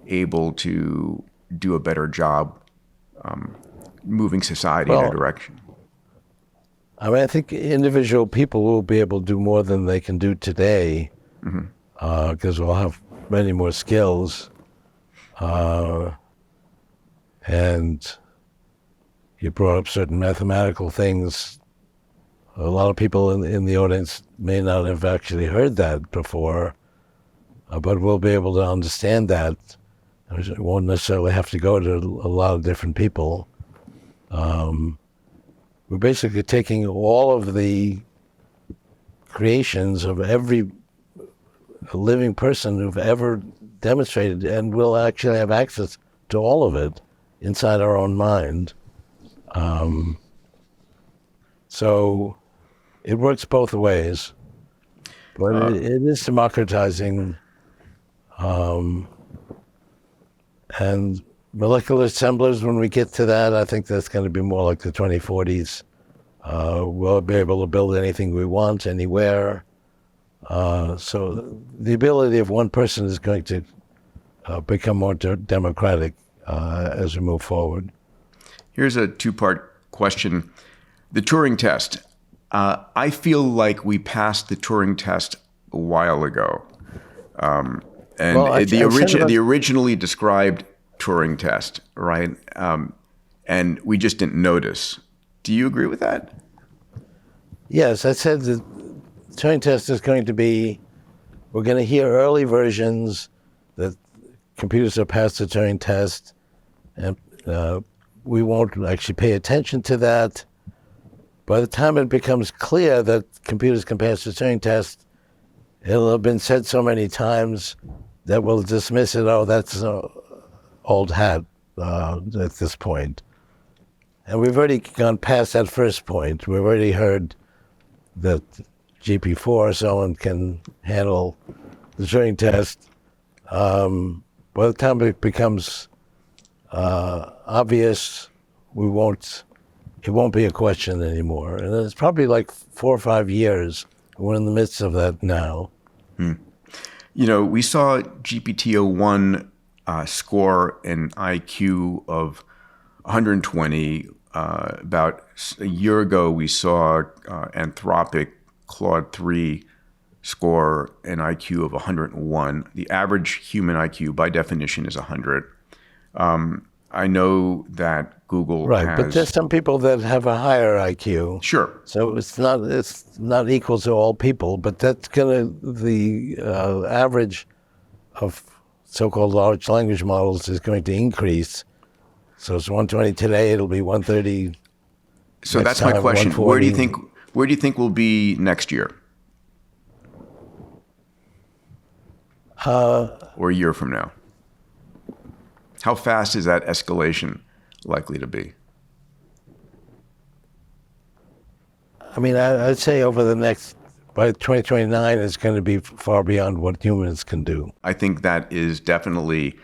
able to do a better job moving society in a direction? I mean, I think individual people will be able to do more than they can do today, because we'll have many more skills. And you brought up certain mathematical things. A lot of people in the audience may not have actually heard that before, but we'll be able to understand that. It won't necessarily have to go to a lot of different people. We're basically taking all of the creations of every living person who've ever demonstrated, and we'll actually have access to all of it inside our own mind. So it works both ways, but it is democratizing. And molecular assemblers, when we get to that, I think that's going to be more like the 2040s. We'll be able to build anything we want, anywhere. So the ability of one person is going to become more democratic as we move forward. Here's a two-part question. The Turing test. I feel like we passed the Turing test a while ago. The originally described Turing test, right? And we just didn't notice. Do you agree with that? Yes, I said the Turing test is going to be, we're going to hear early versions that computers are past the Turing test, and we won't actually pay attention to that. By the time it becomes clear that computers can pass the Turing test, it'll have been said so many times that we'll dismiss it. Oh, that's an old hat at this point. And we've already gone past that first point. We've already heard that GP4, someone can handle the Turing test. By the time it becomes obvious, we won't it won't be a question anymore. And it's probably like 4 or 5 years. We're in the midst of that now. We saw GPT-01 score an IQ of 120. About a year ago, we saw Anthropic Claude 3 score an IQ of 101. The average human IQ, by definition, is 100. I know that Google has... But there's some people that have a higher IQ. Sure. So it's not equal to all people, but that's the average of so-called large language models is going to increase. So it's 120 today, it'll be 130. So that's my question. Where do you think we'll be next year? Or a year from now? How fast is that escalation likely to be? I mean, I'd say by 2029, it's going to be far beyond what humans can do. I think that is definitely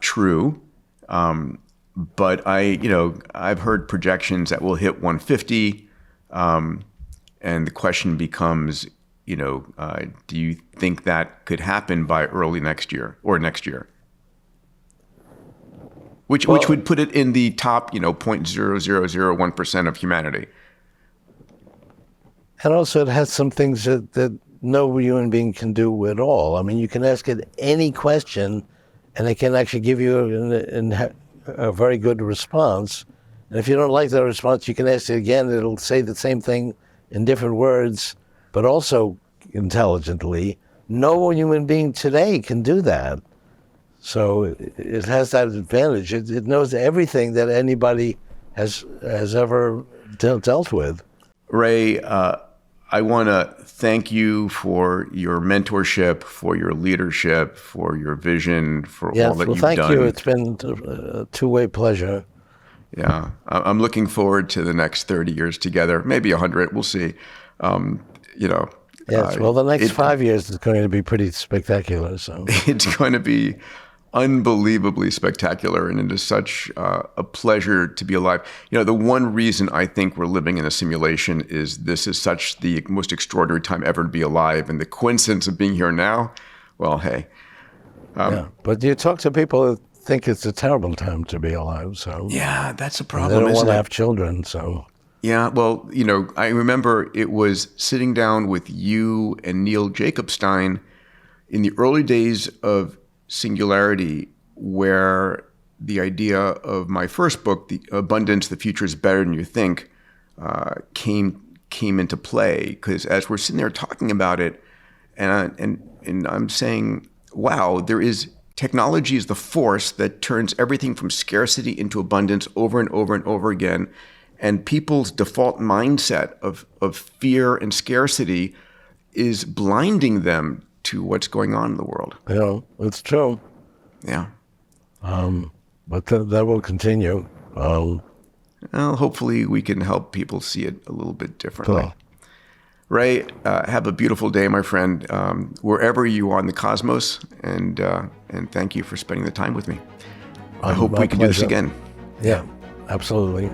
true. But I've heard projections that will hit 150. And the question becomes, do you think that could happen by early next year or next year? Which would put it in the top, 0.0001% of humanity. And also it has some things that no human being can do at all. I mean, you can ask it any question and it can actually give you a very good response. And if you don't like the response, you can ask it again. It'll say the same thing in different words, but also intelligently. No human being today can do that. So it has that advantage. It knows everything that anybody has ever dealt with. Ray, I want to thank you for your mentorship, for your leadership, for your vision, for all that you've done. Thank you. It's been a two-way pleasure. Yeah, I'm looking forward to the next 30 years together, maybe 100. We'll see. Yes, well, the next 5 years is going to be pretty spectacular. So it's going to be unbelievably spectacular, and it is such a pleasure to be alive. The one reason I think we're living in a simulation is this is such the most extraordinary time ever to be alive, and the coincidence of being here now, well, hey. But you talk to people that think it's a terrible time to be alive. So yeah, that's a problem. They don't want to have children, so. Yeah, well, I remember it was sitting down with you and Neil Jacobstein in the early days of Singularity, where the idea of my first book, The Abundance, The Future is Better Than You Think, came into play. Because as we're sitting there talking about it, and I'm saying, wow, technology is the force that turns everything from scarcity into abundance over and over and over again. And people's default mindset of fear and scarcity is blinding them to what's going on in the world. Yeah, it's true. Yeah. But that will continue. Well, hopefully we can help people see it a little bit differently. Cool. Ray, have a beautiful day, my friend, wherever you are in the cosmos, and thank you for spending the time with me. I hope we can do this again. Yeah, absolutely.